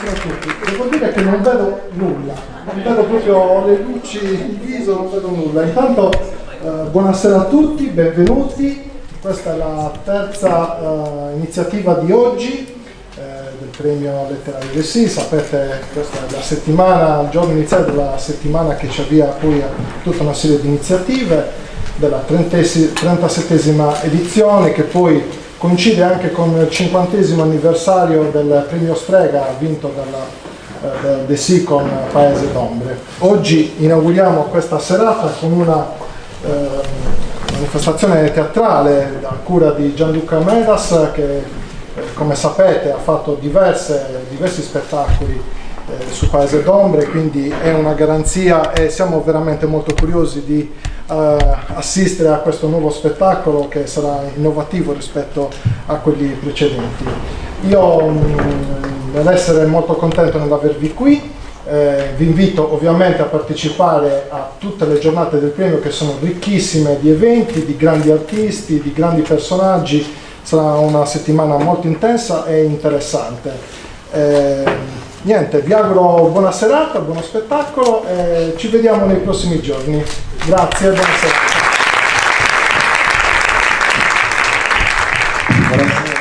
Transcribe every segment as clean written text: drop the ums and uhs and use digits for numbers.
Buonasera a tutti. Devo dire che non vedo nulla, non vedo proprio le luci in viso, non vedo nulla. Intanto buonasera a tutti, benvenuti. Questa è la terza iniziativa di oggi del premio letterario del Sì. Sapete, questa è la settimana, il giorno iniziale della settimana che ci avvia poi a tutta una serie di iniziative della 37esima edizione, che poi coincide anche con il 50° anniversario del premio Strega vinto del Sì con Paese d'Ombre. Oggi inauguriamo questa serata con una manifestazione teatrale a cura di Gianluca Medas, che come sapete ha fatto diversi spettacoli su Paese d'Ombre, quindi è una garanzia e siamo veramente molto curiosi di assistere a questo nuovo spettacolo che sarà innovativo rispetto a quelli precedenti. Io devo essere molto contento nell'avervi qui, vi invito ovviamente a partecipare a tutte le giornate del premio, che sono ricchissime di eventi, di grandi artisti, di grandi personaggi. Sarà una settimana molto intensa e interessante. Niente, vi auguro buona serata, buono spettacolo e ci vediamo nei prossimi giorni. Grazie, buona serata. Buonasera.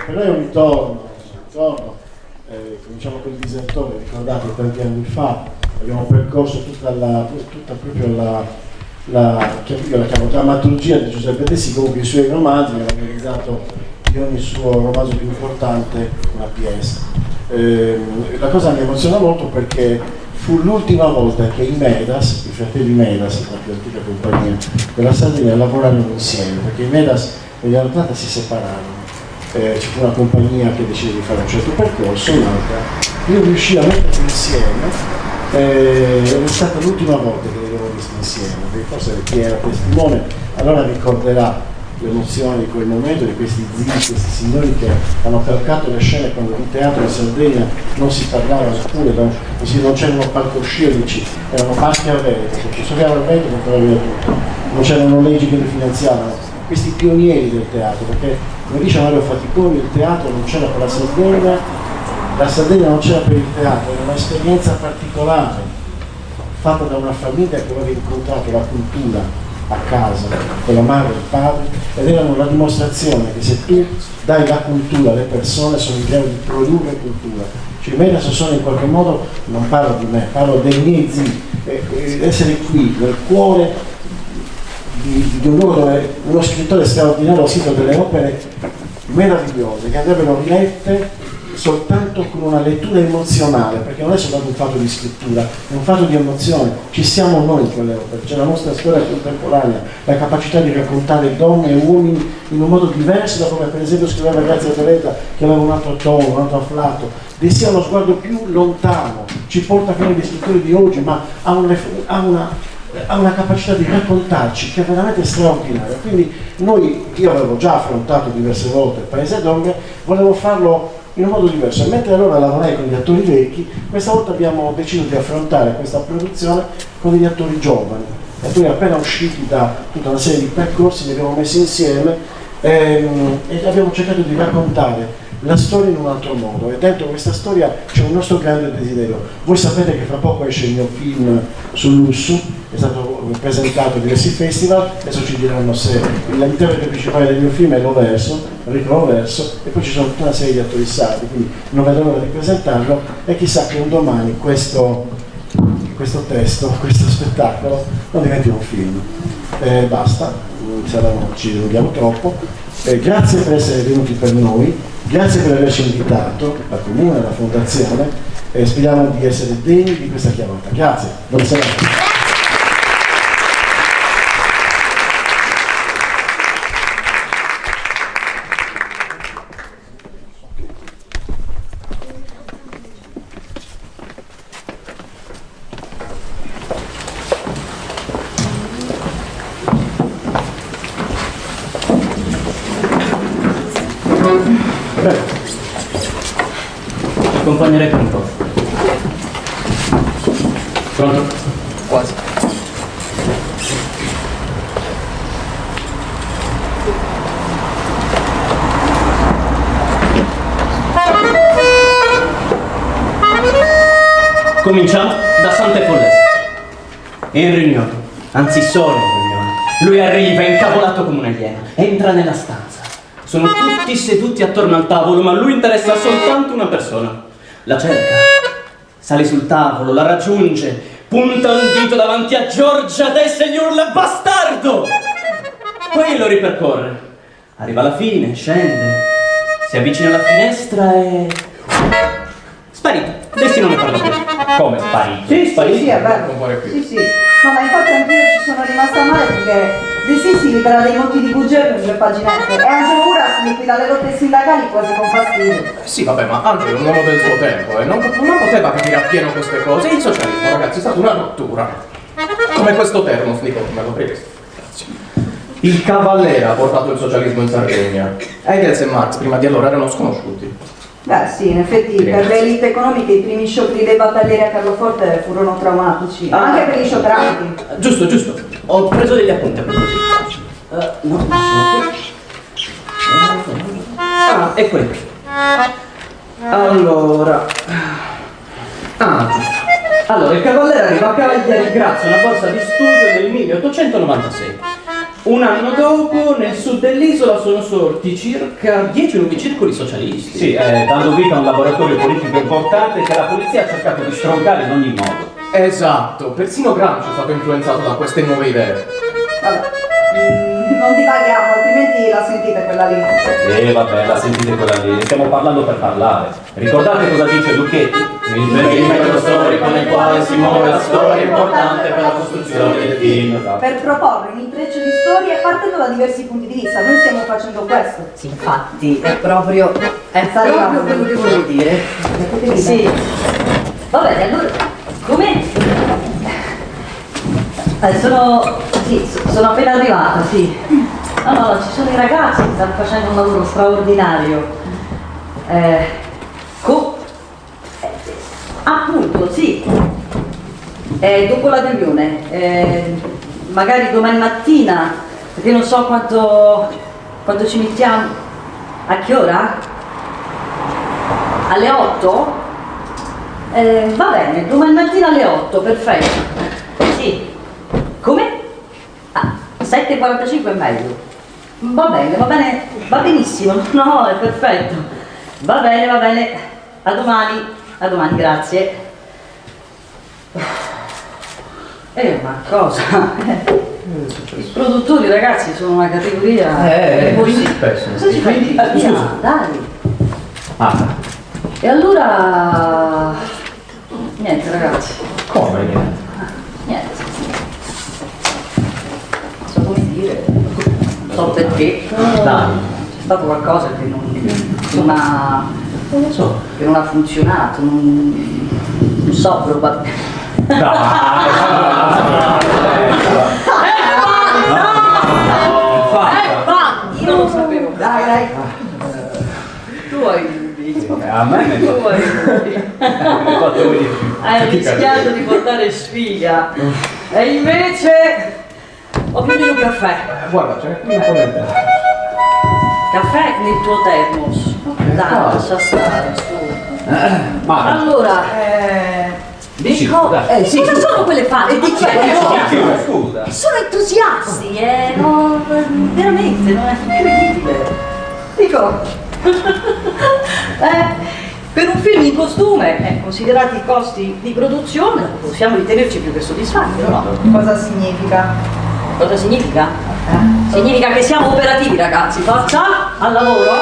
Per noi è un ritorno. Cominciamo con il Disertore, ricordate tanti anni fa, abbiamo percorso tutta proprio io la chiamo drammaturgia di Giuseppe De Sì, comunque i suoi romanzi, abbiamo organizzato di ogni suo romanzo più importante una pièce. La cosa mi emoziona molto perché fu l'ultima volta che i Medas, i fratelli Medas, la più antica compagnia della Sardegna, lavorarono insieme, perché i Medas negli anni 80 si separarono. Ci fu una compagnia che decise di fare un certo percorso, un'altra. Io riuscii a metterli insieme ed è stata l'ultima volta che li avevo visti insieme, perché forse chi era testimone allora ricorderà l'emozione di quel momento, di questi zii, questi signori che hanno calcato le scene quando di teatro in Sardegna non si parlava neppure, non c'erano palcoscenici, erano parchi a vento, ci soffiava il vento per trovare via tutto, non c'erano leggi che li finanziavano, questi pionieri del teatro, perché come dice Mario Faticoni, il teatro non c'era per la Sardegna non c'era per il teatro, era un'esperienza particolare, fatta da una famiglia che aveva incontrato la cultura a casa, con la madre e il padre, ed erano la dimostrazione che se tu dai la cultura alle persone sono in grado di produrre cultura. Cioè, i Medas sono in qualche modo, non parlo di me, parlo dei miei zii, essere qui nel cuore di un luogo dove uno scrittore straordinario ha scritto delle opere meravigliose che andrebbero rilette soltanto con una lettura emozionale, perché non è soltanto un fatto di scrittura, è un fatto di emozione, ci siamo noi in quelle opere, c'è la nostra storia contemporanea, la capacità di raccontare donne e uomini in un modo diverso da come per esempio scriveva Grazia Deledda, che aveva un altro tono, un altro afflato. De Sì ha uno sguardo più lontano, ci porta fino agli scrittori di oggi, ma ha una capacità di raccontarci che è veramente straordinaria. Quindi io avevo già affrontato diverse volte il Paese d'Ombre, volevo farlo in un modo diverso, e mentre allora lavorai con gli attori vecchi, questa volta abbiamo deciso di affrontare questa produzione con degli attori giovani, attori appena usciti da tutta una serie di percorsi, li abbiamo messi insieme e abbiamo cercato di raccontare la storia in un altro modo, e dentro questa storia c'è un nostro grande desiderio. Voi sapete che fra poco esce il mio film sul lusso, è stato presentato a diversi festival, adesso ci diranno se l'interprete principale del mio film è Enrico Loverso, e poi ci sono tutta una serie di attori sardi, quindi non vedo l'ora di presentarlo, e chissà che un domani questo testo, questo spettacolo non diventi un film. Basta, ci dilunghiamo troppo. Grazie per essere venuti per noi, grazie per averci invitato, la Comune, la Fondazione, e speriamo di essere degni di questa chiamata. Grazie, buona serata. Accompagnerei per un po'. Pronto? Quasi. Cominciamo da Sante Follese. In riunione, anzi solo in riunione, lui arriva incavolato come una iena, entra nella stanza. Sono tutti seduti attorno al tavolo, ma a lui interessa soltanto una persona. La cerca, sale sul tavolo, la raggiunge, punta un dito davanti a Giorgia adesso e gli urla bastardo! Poi lo ripercorre. Arriva alla fine, scende, si avvicina alla finestra e... sparito. Adesso non ne parla più. Come sparito? Sì, sparito. Sì, è vero. Non muore più. Sì, sì. No, ma infatti anche io ci sono rimasta male perché De Sisi libera dei voti di bugie per 2 paginette e Angelo Uras liquida le lotte sindacali quasi con fastidio. Sì, vabbè, ma Angelo è un uomo del suo tempo e non poteva capire appieno queste cose. Il socialismo, ragazzi, è stata una rottura. Come questo termos, Nico, me lo prego. Grazie. Il Cavallere ha portato il socialismo in Sardegna. Engels e Marx prima di allora erano sconosciuti. Beh sì, in effetti per le elite economiche i primi scioperi dei battaglieri a Carloforte furono traumatici, anche per gli scioperanti. Giusto, giusto. Ho preso degli appunti per così. No, sono qui. Ah, è qui. Allora. Ah, giusto. Allora, il Cavallere arriva a Cavalieri grazie a una borsa di studio del 1896. Un anno dopo, nel sud dell'isola sono sorti circa 10 nuovi circoli socialisti. Sì, dando vita a un laboratorio politico importante che la polizia ha cercato di stroncare in ogni modo. Esatto, persino Gramsci è stato influenzato da queste nuove idee. Vabbè, non divaghiamo, altrimenti la sentite quella lì. Vabbè, la sentite quella lì, stiamo parlando per parlare. Ricordate cosa dice Lucchetti? Il perimetro storico nel quale si muove la storia è importante per la costruzione del film. Per proporre un intreccio di storie partendo da diversi punti di vista, noi stiamo facendo questo. Sì, infatti, è proprio quello che volevo dire. Sì. Va bene, allora, come? Sono appena arrivata, sì. No, ci sono i ragazzi che stanno facendo un lavoro straordinario. Appunto, sì. Dopo la riunione, magari domani mattina, perché non so quanto ci mettiamo. A che ora? Alle 8? Va bene, domani mattina alle 8, perfetto. Sì. Come? 7:45 è meglio. Va bene, va benissimo. No, è perfetto. Va bene. A domani, grazie. Ma cosa? I produttori, ragazzi, sono una categoria. Sì, Cosa ci fai? Dai. Ah, E allora. Niente, ragazzi. come niente? Niente. Non so come dire. Non so perché. dai. C'è stato qualcosa che non ha funzionato. Non so, probabilmente. Io lo sapevo. Dai. Tu hai dubbi. A me ne Tu hai dubbi. fatto voi di più. Hai rischiato di portare sfiga. E invece ho finito il caffè. Guarda, ce n'è qui un po' nel tempo. Caffè nel tuo termos. Dai, lascia stare, su. Ma Allora, dici, dico, dai. cosa sono quelle facce? scusa. Sono entusiasti, no, veramente, non è incredibile. Dico, per un film in costume, considerati i costi di produzione, possiamo ritenerci più che soddisfatti, no? Cosa significa? Cosa significa? Significa che siamo operativi, ragazzi, forza, al lavoro.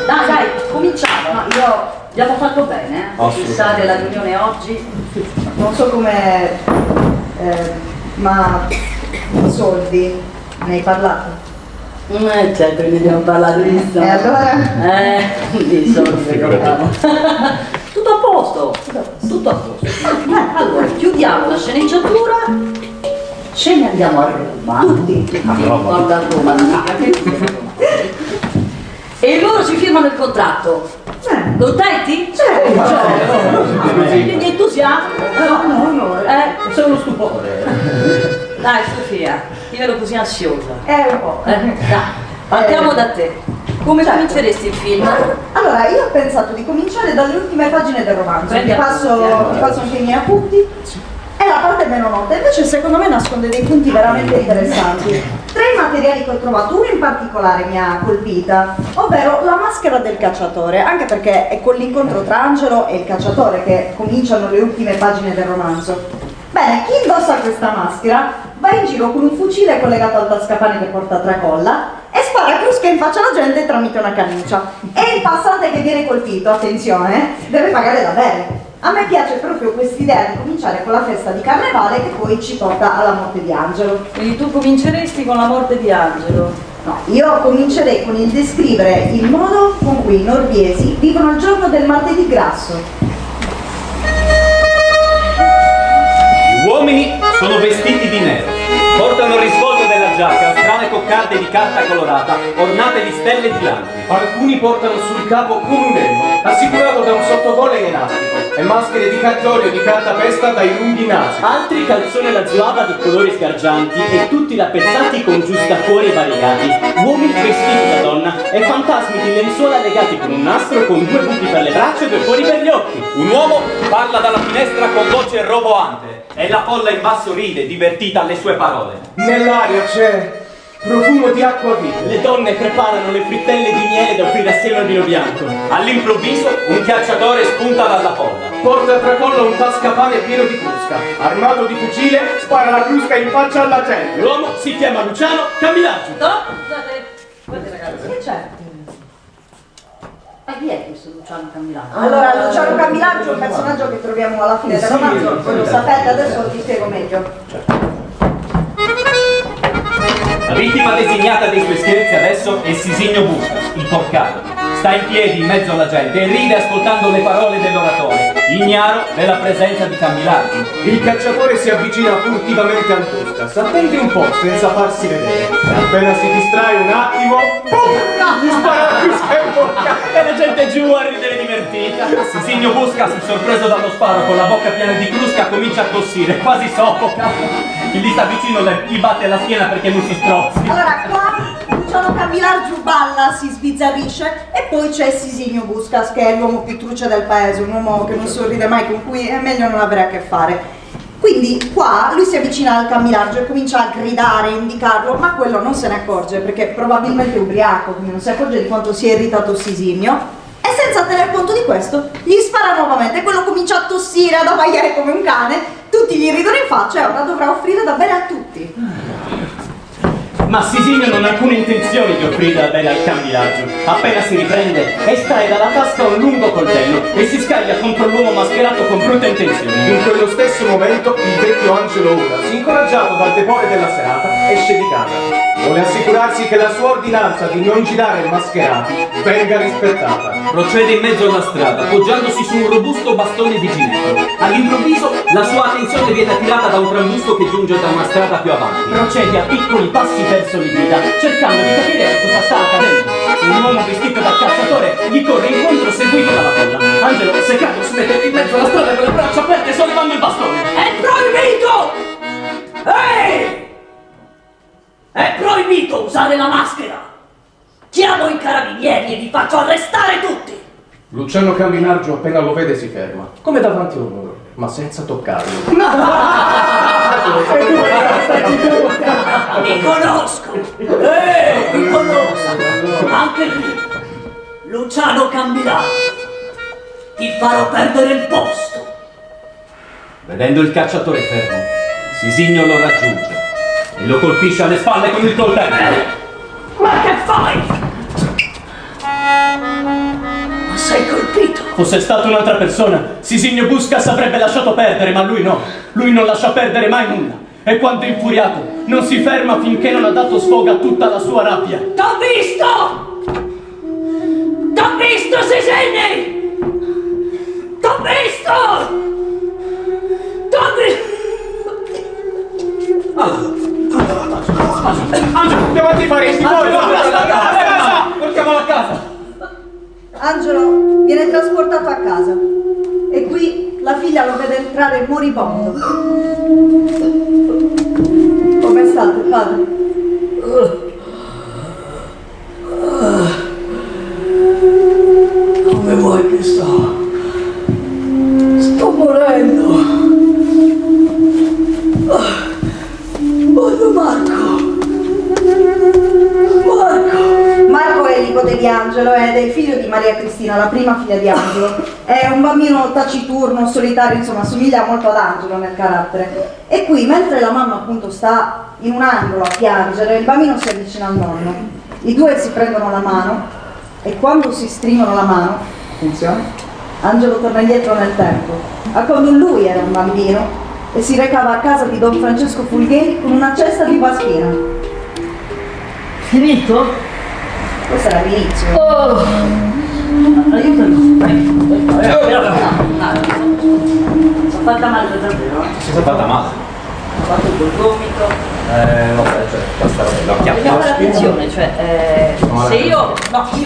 Dai, cominciamo. Ma io abbiamo fatto bene, fissare la riunione oggi. Non so come, ma soldi, ne hai parlato? Certo, ne abbiamo parlato di E allora? Di soldi, tutto a posto, tutto a posto. Allora, chiudiamo la sceneggiatura, ce ne andiamo a Roma. Tutti. Guarda a Roma, mica che e loro ci firmano il contratto. Contenti? Quindi entusiasmo? No. Sono uno stupore. Dai Sofia, ti vedo così ansiosa. Un po'. Dai, partiamo da te. Come cominceresti il film? Allora, io ho pensato di cominciare dalle ultime pagine del romanzo. Ti passo anche i miei appunti. È la parte meno nota, invece secondo me nasconde dei punti veramente interessanti. Tra i materiali che ho trovato, uno in particolare mi ha colpita, ovvero la maschera del cacciatore, anche perché è con l'incontro tra Angelo e il cacciatore che cominciano le ultime pagine del romanzo. Bene, chi indossa questa maschera va in giro con un fucile collegato al tascapane che porta a tracolla e spara crusca in faccia alla gente tramite una cannuccia. E il passante che viene colpito, attenzione, deve pagare da bere. A me piace proprio quest'idea di cominciare con la festa di carnevale che poi ci porta alla morte di Angelo. Quindi tu cominceresti con la morte di Angelo? No, io comincerei con il descrivere il modo con cui i norviesi vivono il giorno del martedì grasso. Gli uomini sono vestiti di nero, portano il risvolto della giacca, strane coccarde di carta colorata, ornate di stelle filanti. Alcuni portano sul capo come un elmo, assicurato da un sottocolle in elastico, e maschere di cartone o di cartapesta dai lunghi nasi. Altri calzone la zuava di colori sgargianti e tutti rappezzati con giustacuori variegati, uomini vestiti da donna e fantasmi di lenzuola legati con un nastro con 2 buchi per le braccia e 2 fuori per gli occhi. Un uomo parla dalla finestra con voce roboante e la folla in basso ride, divertita alle sue parole. Nell'aria c'è profumo di acqua viva. Le donne preparano le frittelle di miele da offrire assieme al vino bianco. All'improvviso un cacciatore spunta dalla folla. Porta a tracollo un tascapane pieno di crusca. Armato di fucile, spara la crusca in faccia alla gente. L'uomo si chiama Luciano Camilaccio. No, scusate. Guardate ragazzi. Che c'è? Ma chi è questo Luciano Camilaccio? Allora, Luciano Camilaccio è un personaggio che troviamo alla fine del romanzo, voi lo sapete, adesso ti spiego meglio. La vittima designata dei suoi scherzi adesso è Sisinio Buscas, il porcato. Sta in piedi in mezzo alla gente e ride ascoltando le parole dell'oratore, ignaro della presenza di Camillardi. Il cacciatore si avvicina furtivamente al Buscas, attende un po' senza farsi vedere. E appena si distrae un attimo, gli spara la crusca in bocca. E la gente giù a ridere divertita. Sisinio Buscas, sorpreso dallo sparo con la bocca piena di crusca, comincia a tossire, quasi soffoca. Chi gli sta vicino gli batte la schiena perché non si strozzi. Allora, qua Luciano Camillarcio balla, si sbizzarrisce e poi c'è Sisinio Buscas che è l'uomo più truce del paese, un uomo che non sorride mai, con cui è meglio non avere a che fare. Quindi qua lui si avvicina al Camillarcio e comincia a gridare, a indicarlo, ma quello non se ne accorge perché probabilmente è ubriaco, quindi non si accorge di quanto sia irritato Sisinio. E senza tener conto di questo, gli spara nuovamente e quello comincia a tossire, ad abbaiare come un cane, tutti gli ridono in faccia e ora dovrà offrire da bere a tutti. Ma Sisinio non ha alcuna intenzione di offrire da bere al Camilaccio. Appena si riprende, estrae dalla tasca un lungo coltello e si scaglia contro l'uomo mascherato con brutte intenzioni. In quello stesso momento il vecchio Angelo Uras, incoraggiato dal tepore della serata, esce di casa. Vuole assicurarsi che la sua ordinanza di non girare mascherati venga rispettata. Procede in mezzo alla strada, appoggiandosi su un robusto bastone di ginepro. All'improvviso la sua attenzione viene attirata da un trambusto che giunge da una strada più avanti. Procede a piccoli passi verso l'Ibida, cercando di capire cosa sta accadendo. Un uomo vestito da cacciatore gli corre incontro seguito dalla folla. Angelo, seccato, si mette in mezzo alla strada con le braccia aperte sollevando il bastone. È proibito! Ehi! È proibito usare la maschera! Chiamo i carabinieri e vi faccio arrestare tutti! Luciano Camillarcio appena lo vede si ferma, come davanti a loro, ma senza toccarlo. Mi conosco! Mi conosco! Anche qui! Luciano Camillarcio! Ti farò perdere il posto! Vedendo il cacciatore fermo, Sisinio lo raggiunge e lo colpisce alle spalle con il coltello. Ma che fai? Ma sei colpito? Fosse stata un'altra persona, Sisinio Buscas avrebbe lasciato perdere, ma lui no. Lui non lascia perdere mai nulla. E quando è infuriato, non si ferma finché non ha dato sfogo a tutta la sua rabbia. T'ho visto! T'ho visto, Sisinni! T'ho visto! T'ho visto! Angelo, che avanti faresti? Portiamolo a casa! Angelo viene trasportato a casa e qui la figlia lo vede entrare moribondo. Come state, padre? Angelo ed è il figlio di Maria Cristina, la prima figlia di Angelo. È un bambino taciturno, solitario, insomma, somiglia molto ad Angelo nel carattere. E qui, mentre la mamma appunto sta in un angolo a piangere, il bambino si avvicina al nonno. I due si prendono la mano e quando si stringono la mano, attenzione, Angelo torna indietro nel tempo, a quando lui era un bambino e si recava a casa di Don Francesco Fulgheri con una cesta di paspina. Finito? Questo era l'inizio. Oh! Aiutami! Sono fatta male per davvero. Si è fatta male. Ho fatto il gomito. Vabbè, cioè, basta Dobbiamo fare attenzione, cioè, No, se io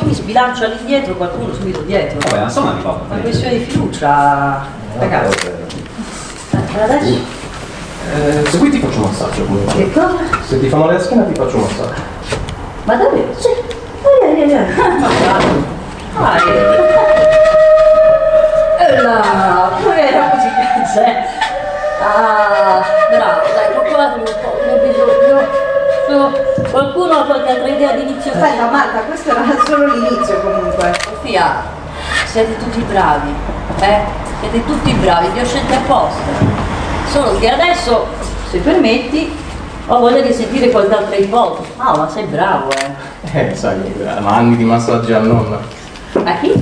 mi sbilancio all'indietro, qualcuno subito dietro. Vabbè, non sono arrivato. È una questione di fiducia, ragazzi. Adesso? Se qui ti faccio un massaggio comunque. Che cosa? Se ti fa male la schiena ti faccio un massaggio. Ma davvero? Sì. Vieni. Vai. E là, pure era così, Ah, bravo, dai, coccolatevi un po', ne ho bisogno. Qualcuno ha qualche altra idea di inizio? Aspetta Marta, questo era solo l'inizio comunque. Sofia, siete tutti bravi, Siete tutti bravi, vi ho scelti apposta. Solo che adesso, se permetti, ho voglia di sentire qualche altra ipotesi. Ma sei bravo, Sai, ma anni di massaggi a nonna. A chi?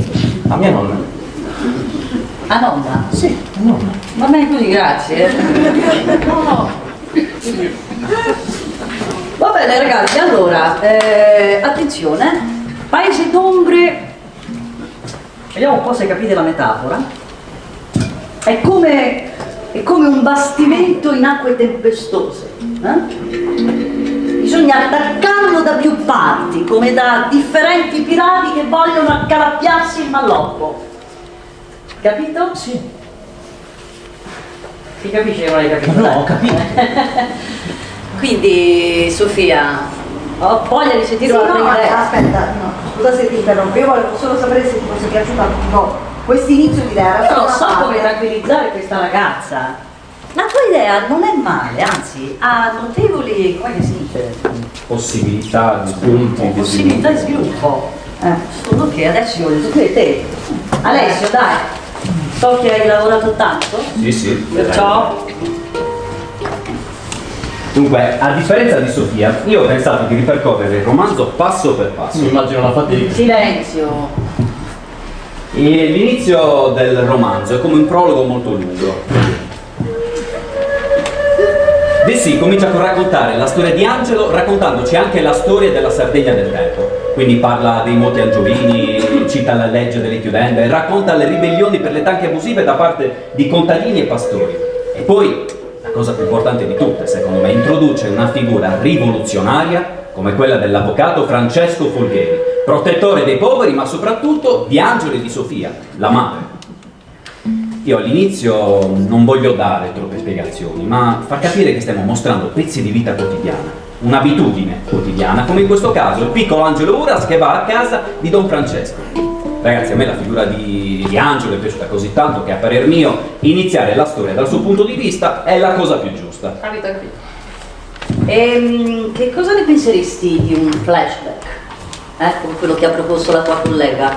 A mia nonna. A nonna? Sì, a nonna. Va bene così, grazie. No. Va bene ragazzi, allora, attenzione, paese d'ombre, vediamo un po' se capite la metafora. È come un bastimento in acque tempestose. Bisogna attaccarlo da più parti, come da differenti pirati che vogliono accalappiarsi il malloppo. Capito? Sì. Si capisce che non hai capito? No, ho capito. Quindi, Sofia, ho voglia di sentire Sì, un'altra no, idea. aspetta, no, scusa se ti interrompo, io volevo solo sapere se ti fosse piaciuta questo inizio di idea. Io non so come tranquillizzare questa ragazza. La tua idea non è male, anzi, ha notevoli, come si dice? Possibilità, spunti, Possibilità di sviluppo. Solo che adesso io voglio sapere te. Alessio, dai, so che hai lavorato tanto. Sì. Perciò. Dunque, a differenza di Sofia, io ho pensato di ripercorrere il romanzo passo per passo. Mi immagino la fatica. Silenzio. E l'inizio del romanzo è come un prologo molto lungo. Dessì comincia con raccontare la storia di Angelo, raccontandoci anche la storia della Sardegna del tempo. Quindi parla dei molti angiolini, cita la legge delle chiudende, racconta le ribellioni per le tanche abusive da parte di contadini e pastori. E poi, la cosa più importante di tutte, secondo me, introduce una figura rivoluzionaria come quella dell'avvocato Francesco Fulgheri, protettore dei poveri, ma soprattutto di Angelo e di Sofia, la madre. Io all'inizio non voglio dare troppe spiegazioni, ma far capire che stiamo mostrando pezzi di vita quotidiana, un'abitudine quotidiana, come in questo caso il piccolo Angelo Uras che va a casa di Don Francesco. Ragazzi, a me la figura di Angelo è piaciuta così tanto che, a parer mio, iniziare la storia dal suo punto di vista è la cosa più giusta. Capito. Che cosa ne penseresti di un flashback? Come quello che ha proposto la tua collega?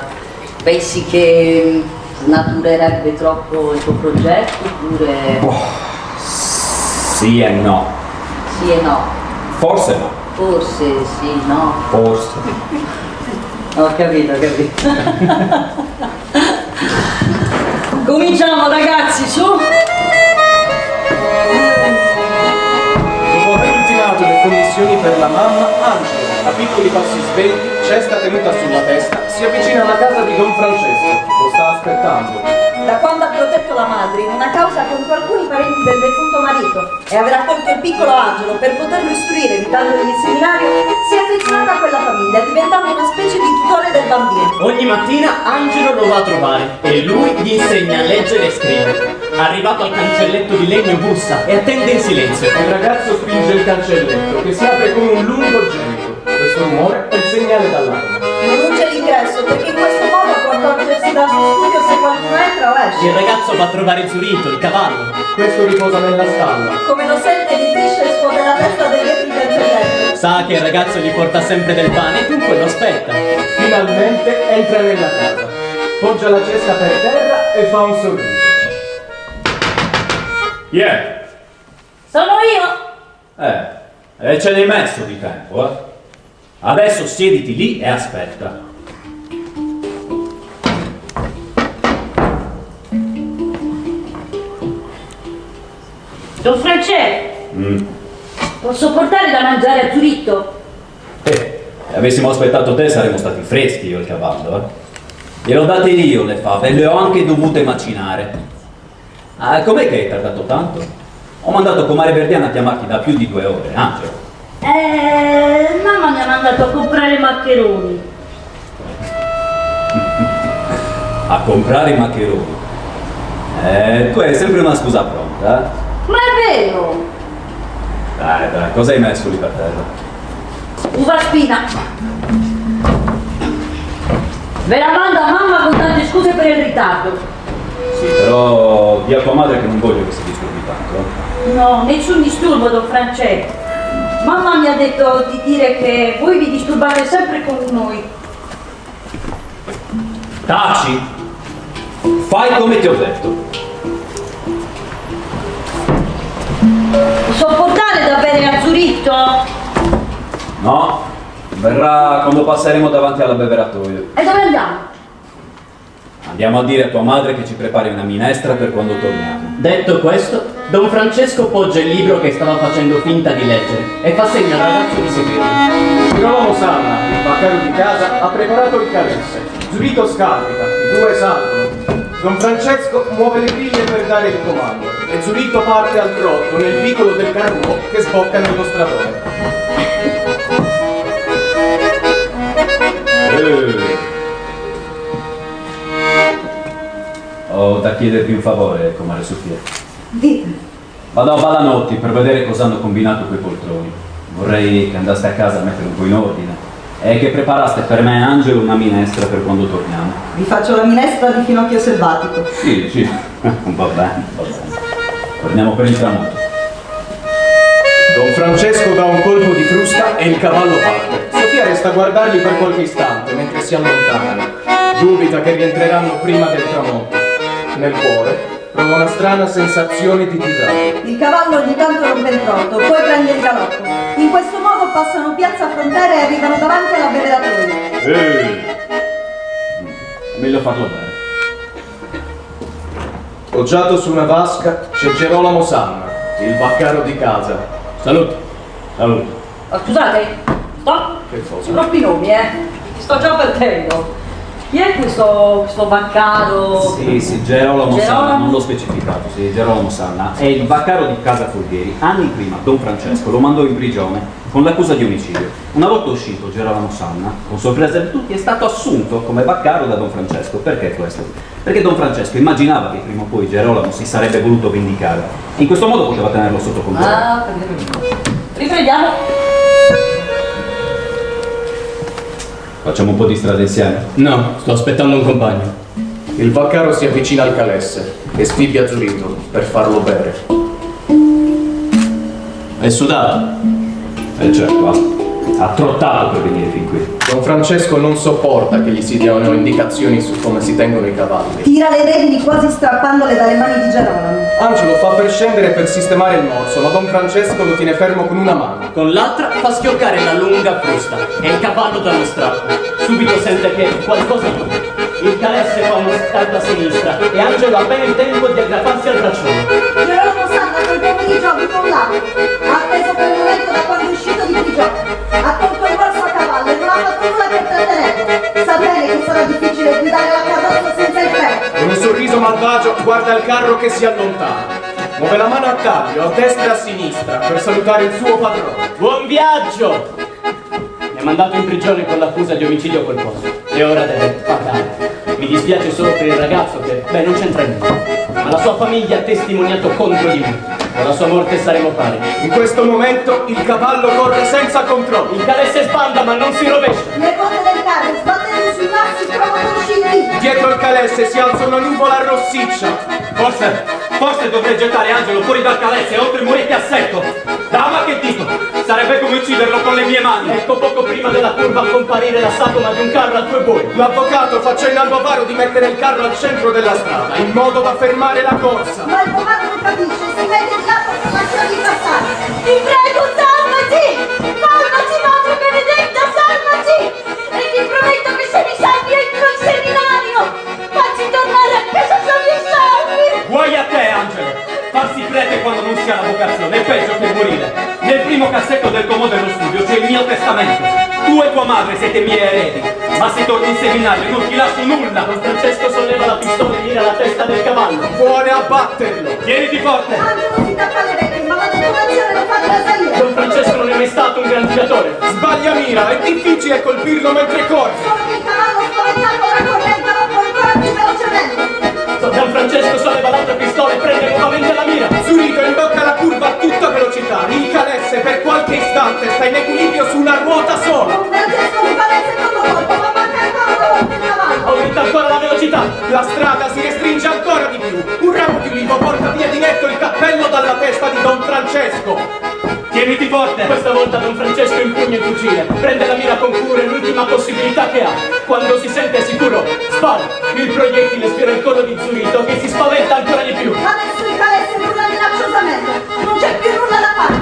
Pensi che snaturerebbe troppo il tuo progetto oppure... Sì e no. Sì e no. Forse no. Forse sì, no. Forse. Ho capito. Cominciamo ragazzi, su! Dopo aver ultimato le commissioni per la mamma, Angelo, a piccoli passi svelti, cesta tenuta sulla testa, si avvicina alla casa di Don Francesco. Lo sta aspettando. Da quando ha protetto la madre in una causa contro alcuni parenti del defunto marito e aver accolto il piccolo Angelo per poterlo istruire evitandogli il seminario, si è affezionata a quella famiglia, diventando una specie di tutore del bambino. Ogni mattina Angelo lo va a trovare e lui gli insegna a leggere e scrivere. Arrivato al cancelletto di legno bussa e attende in silenzio. Il ragazzo spinge il cancelletto che si apre con un lungo gemito. Questo rumore è il segnale d'allarme. Non urge l'ingresso perché in questo modo può accorgersi dal suo studio se qualcuno entra o esce. Il ragazzo va a trovare Zurito, il cavallo. Questo riposa nella stalla. Come lo sente di trisce e scuote la testa dei vetri cancelletto. Sa che il ragazzo gli porta sempre del pane e dunque lo aspetta. Fino finalmente entra nella casa, poggia la cesta per terra e fa un sorriso. Chi è? Sono io! E ce n'hai messo di tempo, eh? Adesso siediti lì e aspetta. Don Francesco, posso portare da mangiare a Zuritto? Se avessimo aspettato te saremmo stati freschi io e il cavallo, eh? Gliel'ho date io le fave e le ho anche dovute macinare. Ah, com'è che hai tardato tanto? Ho mandato comare Verdiana a chiamarti da più di 2 ore, Angelo. Mamma mi ha mandato a comprare maccheroni. A comprare i maccheroni. Tu hai sempre una scusa pronta, eh? Ma è vero! Dai, cosa hai messo lì per terra? Uva spina. Ve la manda mamma con tante scuse per il ritardo. Sì, però di a tua madre che non voglio che si disturbi tanto, eh? No, nessun disturbo, don Francesco. Mamma mi ha detto di dire che voi vi disturbate sempre con noi. Taci! Fai come ti ho detto. Posso portare da bere a Zuritto? No, verrà quando passeremo davanti alla beveratoio. E dove andiamo? Andiamo a dire a tua madre che ci prepari una minestra per quando torniamo. Detto questo, Don Francesco poggia il libro che stava facendo finta di leggere e fa segno al ragazzo di seguirlo. Girolamo Sanna, il baccaro di casa, ha preparato il caresse. Zurito scalpita, i 2 salgono. Don Francesco muove le griglie per dare il comando e Zurito parte al trotto nel vicolo del carruo che sbocca nello stradone. Ho da chiederti un favore, comare Sofia. Dite. Vado a Balanotti per vedere cosa hanno combinato quei poltroni. Vorrei che andaste a casa a mettere un po' in ordine e che preparaste per me e Angelo una minestra per quando torniamo. Vi faccio la minestra di finocchio selvatico. Sì, va bene. Torniamo per il tramonto. Don Francesco dà un colpo di frusta e il cavallo parte. Sofia resta a guardarli per qualche istante mentre si allontanano. Dubita che rientreranno prima del tramonto. Nel cuore prova una strana sensazione di disagio. Il cavallo ogni tanto rompe il trotto, poi prende il galoppo. In questo modo passano piazza Frontera e arrivano davanti alla beveratoio. Meglio farlo bene. Poggiato su una vasca c'è Gerolamo Sanna, il vaccaro di casa. Salute. Scusate, stop. Che cosa? Troppi nomi, sto già perdendo. Chi è questo vaccaro? Sì, Gerolamo Sanna, Gerolamo? non l'ho specificato, sì, Gerolamo Sanna. È il vaccaro di casa Folghieri. Anni prima Don Francesco lo mandò in prigione con l'accusa di omicidio. Una volta uscito Gerolamo Sanna, con sorpresa di tutti, è stato assunto come vaccaro da Don Francesco. Perché questo? Perché Don Francesco immaginava che prima o poi Gerolamo si sarebbe voluto vendicare. In questo modo poteva tenerlo sotto controllo. Riprendiamo. Facciamo un po' di strada insieme. No, sto aspettando un compagno. Il vaccaro si avvicina al calesse e sfibbia Zurito per farlo bere. È sudato? Certo, ha trottato per venire fin qui. Don Francesco non sopporta che gli si diano indicazioni su come si tengono i cavalli. Tira le redini quasi strappandole dalle mani di Gerolamo. Angelo fa per scendere per sistemare il morso, ma Don Francesco lo tiene fermo con una mano. Con l'altra fa schioccare la lunga frusta e il cavallo dallo strappo. Subito sente che qualcosa non va. Il calesse fa una scarpa a sinistra e Angelo ha ben il tempo di aggrapparsi al braccione. Gerolamo Sanna quel pomeriggio ha avuto un lato. Ha atteso quel momento da quando è uscito di prigione. Ha tolto il morso a cavallo e non ha fatto nulla per trattenerlo. Sa bene che sarà difficile guidare la carrozza senza il freno. Con un sorriso malvagio guarda il carro che si allontana. Muove la mano a taglio, a destra e a sinistra, per salutare il suo padrone. Buon viaggio! Mi ha mandato in prigione con l'accusa di omicidio colposo e ora deve pagare. Mi dispiace solo per il ragazzo che, non c'entra niente. Ma la sua famiglia ha testimoniato contro di me. Con la sua morte saremo pari. In questo momento il cavallo corre senza controllo. Il calesse sbanda ma non si rovescia. Le ruote del carro sbattendo sui massi provocano scintille. Dietro il calesse si alza una nuvola rossiccia. Forse dovrei gettare Angelo fuori dal calesse e oltre il muretto a secco. Dama che dico, sarebbe come ucciderlo con le mie mani. ecco poco prima della curva a comparire la sagoma di un carro a due buoi. L'avvocato fa cenno al bavaro di mettere il carro al centro della strada, in modo da fermare la corsa. Ma il bavaro non capisce, si mette di lato per lasciarli passare. Ti prego, salvati! Salvati, Madre Benedetta, salvati! E ti prometto che se mi salvi entro il seminario, facci tornare a casa sani e salvi! Guai a te, Angelo! Farsi prete quando non si ha la vocazione è peggio che morire. Nel primo cassetto del comodo dello studio c'è il mio testamento. Tu e tua madre siete miei eredi, ma se torni in seminario non ti lascio nulla. Don Francesco solleva la pistola e mira la testa del cavallo. Vuole abbatterlo. Tieniti forte! Angelo si tappa le orecchie, ma la detonazione lo fa trasalire. Don Francesco non è mai stato un gran tiratore. Sbaglia mira, è difficile colpirlo mentre corre. Solo che il cavallo spaventato ora corre il galoppo ancora più velocemente. Don Francesco solleva l'altra pistola e prende nuovamente la mira. Zurito imbocca la curva a tutta velocità. Il calesse per qualche istante sta in equilibrio su una ruota sola. Don Francesco mi pare il secondo colpo, ma manca ancora una volta il cavallo. Aumenta ancora la velocità. La strada si restringe ancora di più. Un ramo di ulivo porta via di netto il cappello dalla testa di Don Francesco. Tieniti forte! Questa volta Don Francesco impugna il fucile, prende la mira con cura, è l'ultima possibilità che ha. Quando si sente sicuro, spara. Il proiettile sfiora il collo di Zurito che si spaventa ancora di più. Adesso il calesse urla minacciosamente. Non c'è più nulla da fare.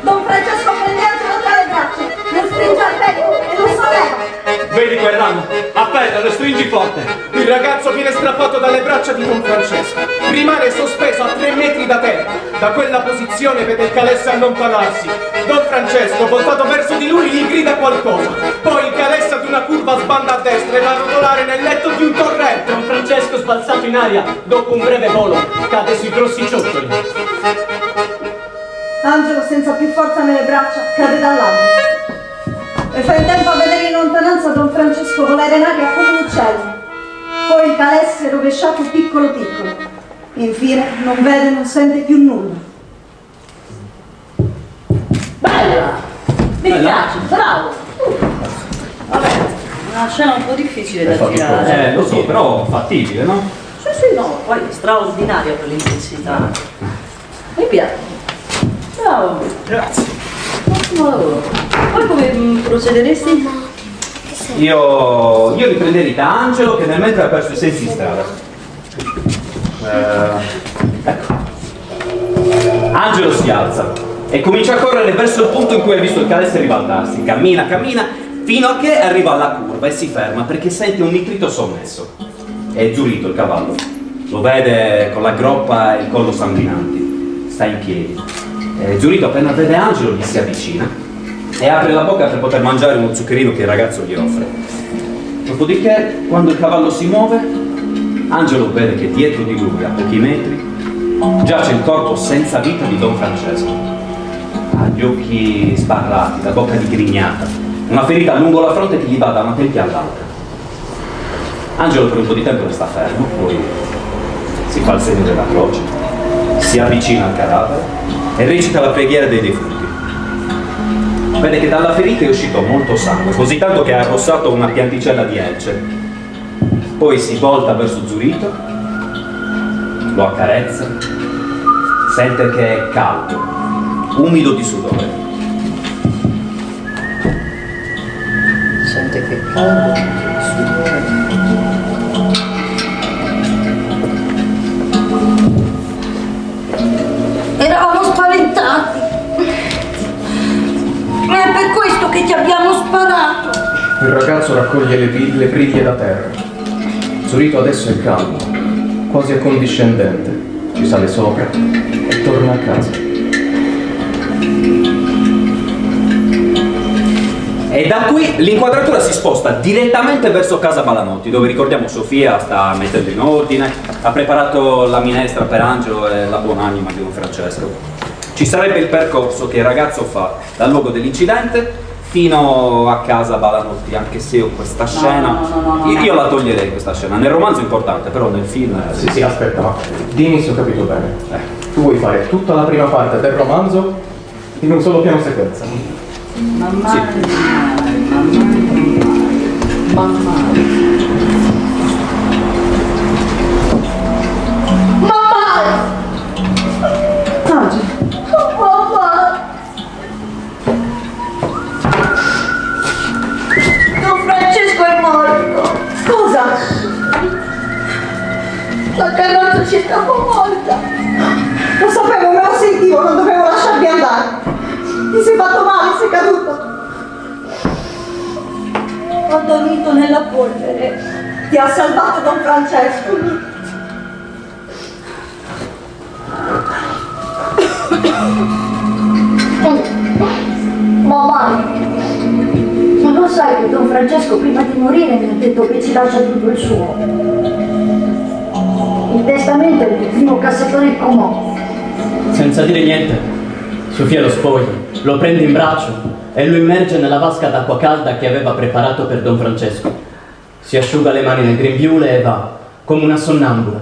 Don Francesco prende Angelo tra le braccia, lo stringe al petto e lo solleva. Vedi quel ramo? Aperta, lo stringi forte! Il ragazzo viene strappato dalle braccia di Don Francesco. Rimane sospeso a 3 metri da terra. Da quella posizione vede il calesse allontanarsi. Don Francesco, voltato verso di lui, gli grida qualcosa. Poi il calesse ad una curva sbanda a destra e va a rotolare nel letto di un torrente. Don Francesco, sbalzato in aria, dopo un breve volo, cade sui grossi ciottoli. Angelo, senza più forza nelle braccia, cade dall'alto. E fa in tempo a vedere in lontananza Don Francesco volare in aria come un uccello. Poi il calesse rovesciato piccolo piccolo. Infine non vede, non sente più nulla. Bella! Mi piace, bravo! Vabbè, una scena un po' difficile da girare. Lo so, però fattibile, no? Sì, sì, no, poi straordinaria per l'intensità. Mi piace. Bravo. Grazie. Ottimo lavoro. Poi come procederesti? Io riprenderei da Angelo che nel mentre ha perso i sensi in strada. Ecco. Angelo si alza e comincia a correre verso il punto in cui ha visto il calesse ribaltarsi. Cammina, fino a che arriva alla curva e si ferma perché sente un nitrito sommesso. È Zurito il cavallo. Lo vede con la groppa e il collo sanguinanti. Sta in piedi. Zurito appena vede Angelo gli si avvicina e apre la bocca per poter mangiare uno zuccherino che il ragazzo gli offre. Dopodiché, quando il cavallo si muove, Angelo vede che dietro di lui, a pochi metri, giace il corpo senza vita di Don Francesco. Ha gli occhi sbarrati, la bocca digrignata, una ferita lungo la fronte che gli va da una tempia all'altra. Angelo per un po' di tempo resta fermo, poi si fa il segno della croce, si avvicina al cadavere e recita la preghiera dei defunti. Vede che dalla ferita è uscito molto sangue, così tanto che ha arrossato una pianticella di elce. Poi si volta verso Zurito, lo accarezza, sente che è caldo, umido di sudore. Sente che caldo, sudore. Eravamo spaventati. È per questo che ti abbiamo sparato. Il ragazzo raccoglie le briglie da terra. Zurito adesso è calmo, quasi accondiscendente. Ci sale sopra e torna a casa. E da qui l'inquadratura si sposta direttamente verso casa Balanotti, dove ricordiamo Sofia sta mettendo in ordine, ha preparato la minestra per Angelo e la buonanima di Don Francesco. Ci sarebbe il percorso che il ragazzo fa dal luogo dell'incidente fino a casa Balanotti, anche se io questa scena, io la toglierei questa scena. Nel romanzo è importante, però nel film... Sì, aspetta, ma dimmi se ho capito bene. Tu vuoi fare tutta la prima parte del romanzo in un solo piano sequenza? Mamma Sì. Ho dormito nella polvere. Ti ha salvato Don Francesco. Mamma, ma lo sai che Don Francesco prima di morire mi ha detto che ci lascia tutto il suo? Il testamento è il primo cassettone in comò. Senza dire niente, Sofia lo spoglia, lo prende in braccio e lo immerge nella vasca d'acqua calda che aveva preparato per Don Francesco. Si asciuga le mani nel grembiule e va, come una sonnambula,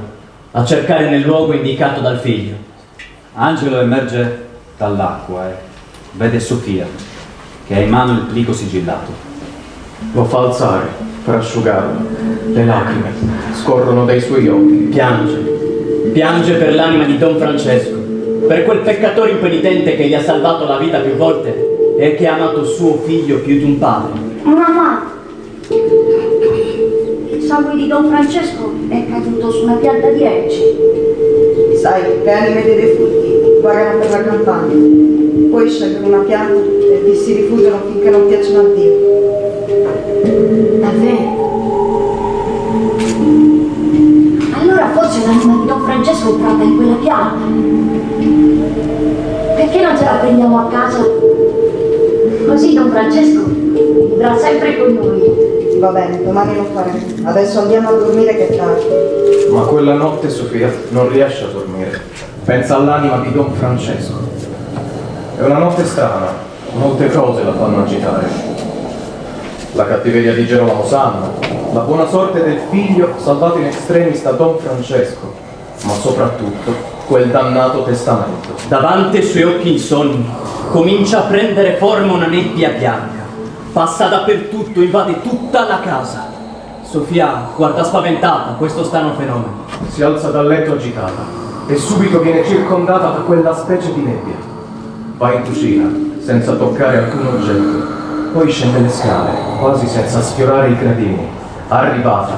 a cercare nel luogo indicato dal figlio. Angelo emerge dall'acqua e vede Sofia, che ha in mano il plico sigillato. Lo fa alzare per asciugarlo. Le lacrime scorrono dai suoi occhi. Piange per l'anima di Don Francesco, per quel peccatore impenitente che gli ha salvato la vita più volte e che ha amato suo figlio più di un padre. Mamma, il sangue di Don Francesco è caduto su una pianta di erci. Sai, le anime dei defunti vagano per la campagna. Poi scelgono una pianta e vi si rifugiano finché non piacciono a Dio. Davvero? Allora forse l'anima di Don Francesco è entrata in quella pianta. Perché non ce la prendiamo a casa? Così Don Francesco vivrà sempre con noi. Va bene, domani lo faremo. Adesso andiamo a dormire che è tardi. Ma quella notte Sofia non riesce a dormire. Pensa all'anima di Don Francesco. È una notte strana, molte cose la fanno agitare. La cattiveria di Gerolamo Sanna, la buona sorte del figlio salvato in extremis da Don Francesco, ma soprattutto quel dannato testamento. Davanti ai suoi occhi insonni comincia a prendere forma una nebbia bianca. Passa dappertutto, invade tutta la casa. Sofia guarda spaventata questo strano fenomeno. Si alza dal letto agitata e subito viene circondata da quella specie di nebbia. Va in cucina senza toccare alcun oggetto, poi scende le scale quasi senza sfiorare i gradini. Arrivata,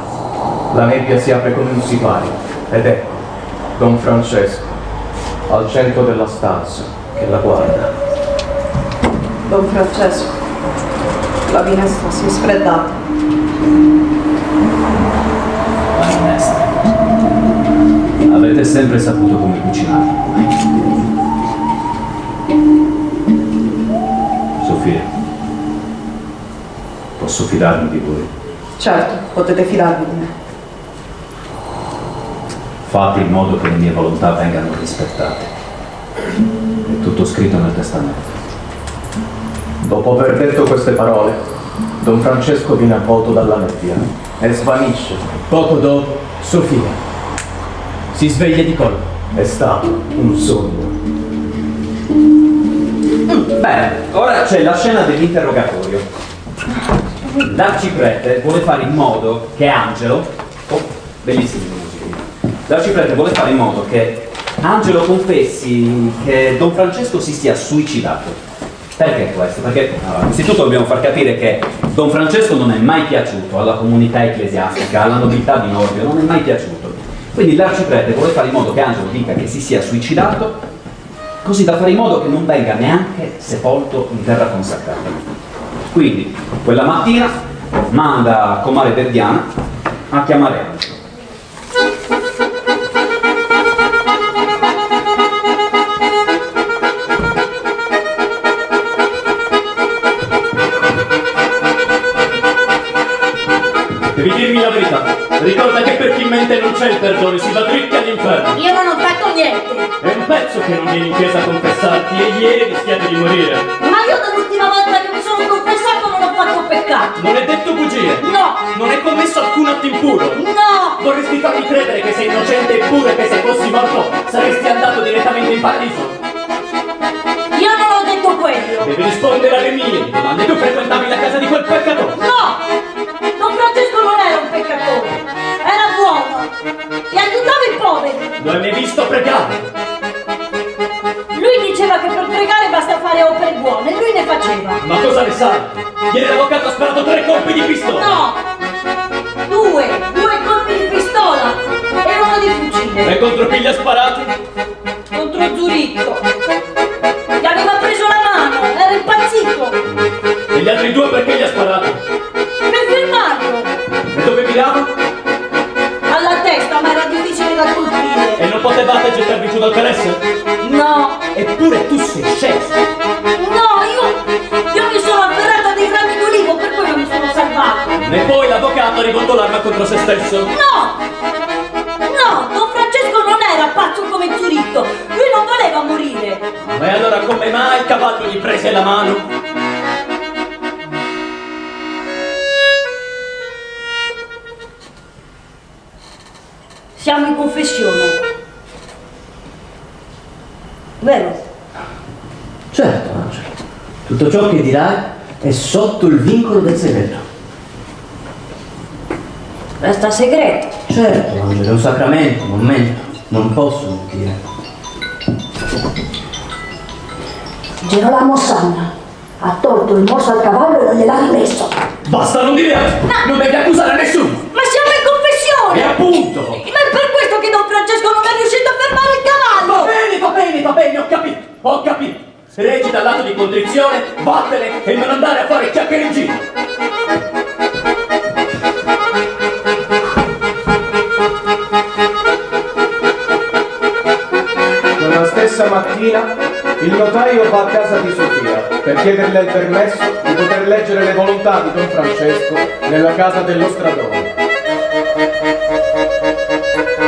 la nebbia si apre come un sipario ed ecco Don Francesco al centro della stanza che la guarda. Don Francesco, la minestra si è sfreddata. Maestra, avete sempre saputo come cucinare. Sofia, posso fidarmi di voi? Certo, potete fidarvi di me. Fate in modo che le mie volontà vengano rispettate. È tutto scritto nel testamento. Dopo aver detto queste parole, Don Francesco viene avvolto dalla nebbia e svanisce. Poco dopo, Sofia si sveglia di colpo. È stato un sogno. Bene, ora c'è la scena dell'interrogatorio. L'arciprete vuole fare in modo che Angelo... Oh, bellissima musica. L'arciprete vuole fare in modo che Angelo confessi che Don Francesco si sia suicidato. Perché questo? Perché innanzitutto dobbiamo far capire che Don Francesco non è mai piaciuto alla comunità ecclesiastica, alla nobiltà di Norvio, non è mai piaciuto. Quindi l'arciprete vuole fare in modo che Angelo dica che si sia suicidato, così da fare in modo che non venga neanche sepolto in terra consacrata. Quindi, quella mattina, manda comare Verdiana a chiamare Angelo. Devi dirmi la verità. Ricorda che per chi mente non c'è il perdono, si va dritti all'inferno. Io non ho fatto niente. È un pezzo che non vieni in chiesa a confessarti e ieri rischiate di morire. Ma io dall'ultima volta che mi sono confessato non ho fatto peccato. Non hai detto bugie. No. Non hai commesso alcun atto impuro. No. Vorresti farmi credere che sei innocente eppure che se fossi morto saresti andato direttamente in paradiso. Io non ho detto quello. Devi rispondere alle mie domande. Tu frequentavi la casa di quel peccatore. No. Don Francesco non era un peccatore. Era buono. E aiutava i poveri. Lo hai mai visto pregare? Lui diceva che per pregare basta fare opere buone. Lui ne faceva. Ma cosa ne sai? Ieri l'avvocato ha sparato 3 colpi di pistola. No. Due colpi di pistola e uno di fucile. E contro chi gli ha sparato? Contro Zuricco. Gli aveva preso la mano, era impazzito. E gli altri 2 perché gli ha sparato? Per stesse la mano. Siamo in confessione. Vero? Certo, Angelo. Tutto ciò che dirai è sotto il vincolo del segreto. Resta segreto. Certo, Angelo, è un sacramento, non mento. Non posso mentire. Gerolamo Sanna ha tolto il morso al cavallo e non gliel'ha rimesso. Basta, non dire altro! Non devi accusare nessuno! Ma siamo in confessione! E appunto! Ma è per questo che Don Francesco non è riuscito a fermare il cavallo! Va bene, ho capito! Recita l'atto di contrizione, vattene e non andare a fare chiacchiere in giro! Quella stessa mattina il notaio va a casa di Sofia per chiederle il permesso di poter leggere le volontà di Don Francesco nella casa dello stradone.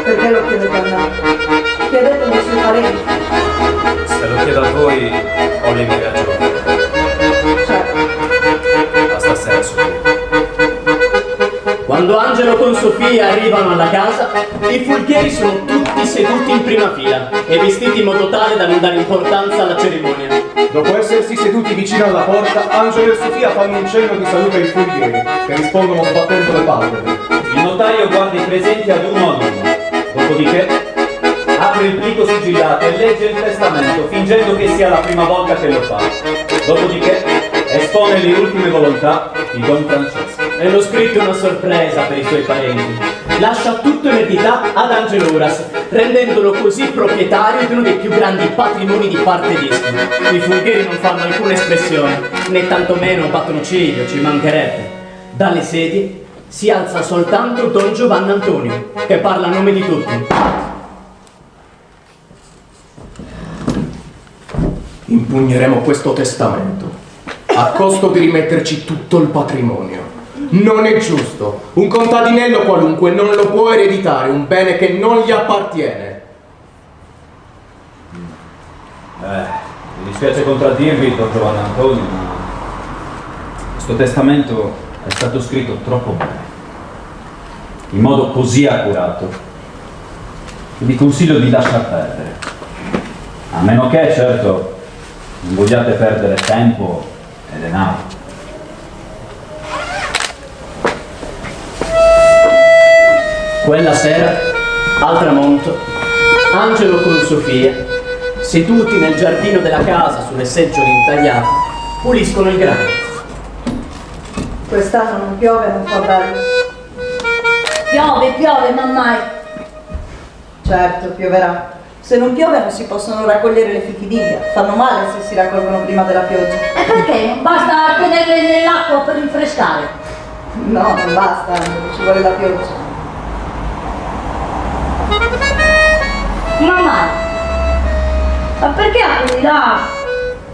Perché lo chiedete a me? Chiedetelo ai suoi parenti. Se lo chiedo a voi, ho le mie ragioni. Ma stasera su. Quando Angelo con Sofia arrivano alla casa, i fulghieri sono tutti seduti in prima fila e vestiti in modo tale da non dare importanza alla cerimonia. Dopo essersi seduti vicino alla porta, Angelo e Sofia fanno un cenno di salute ai fulghieri, che rispondono sbattendo le palpebre. Il notaio guarda i presenti ad uno, dopodiché apre il plico sigillato e legge il testamento, fingendo che sia la prima volta che lo fa. Dopodiché espone le ultime volontà di Don Francesco. E lo scritto è una sorpresa per i suoi parenti. Lascia tutto in eredità ad Angelo Uras, rendendolo così proprietario di uno dei più grandi patrimoni di parte disco. I fulghieri non fanno alcuna espressione, né tantomeno battono ciglio, ci mancherebbe. Dalle sedie si alza soltanto Don Giovanni Antonio, che parla a nome di tutti. Impugneremo questo testamento, a costo di rimetterci tutto il patrimonio. Non è giusto. Un contadinello qualunque non lo può ereditare un bene che non gli appartiene. Mi dispiace contraddirvi, Don Giovanni Antonio, ma questo testamento è stato scritto troppo bene, in modo così accurato, che vi consiglio di lasciar perdere. A meno che, certo, non vogliate perdere tempo e denaro. Quella sera, al tramonto, Angelo con Sofia, seduti nel giardino della casa sulle seggiole intagliate, puliscono il grano. Quest'anno non piove, non fa bene. Piove, ma mai. Certo, pioverà. Se non piove non si possono raccogliere le fichidindia. Fanno male se si raccolgono prima della pioggia. E perché? Non basta tenerle nell'acqua per rinfrescare. No, non basta, ci vuole la pioggia. Ma mai. Ma perché a quelli là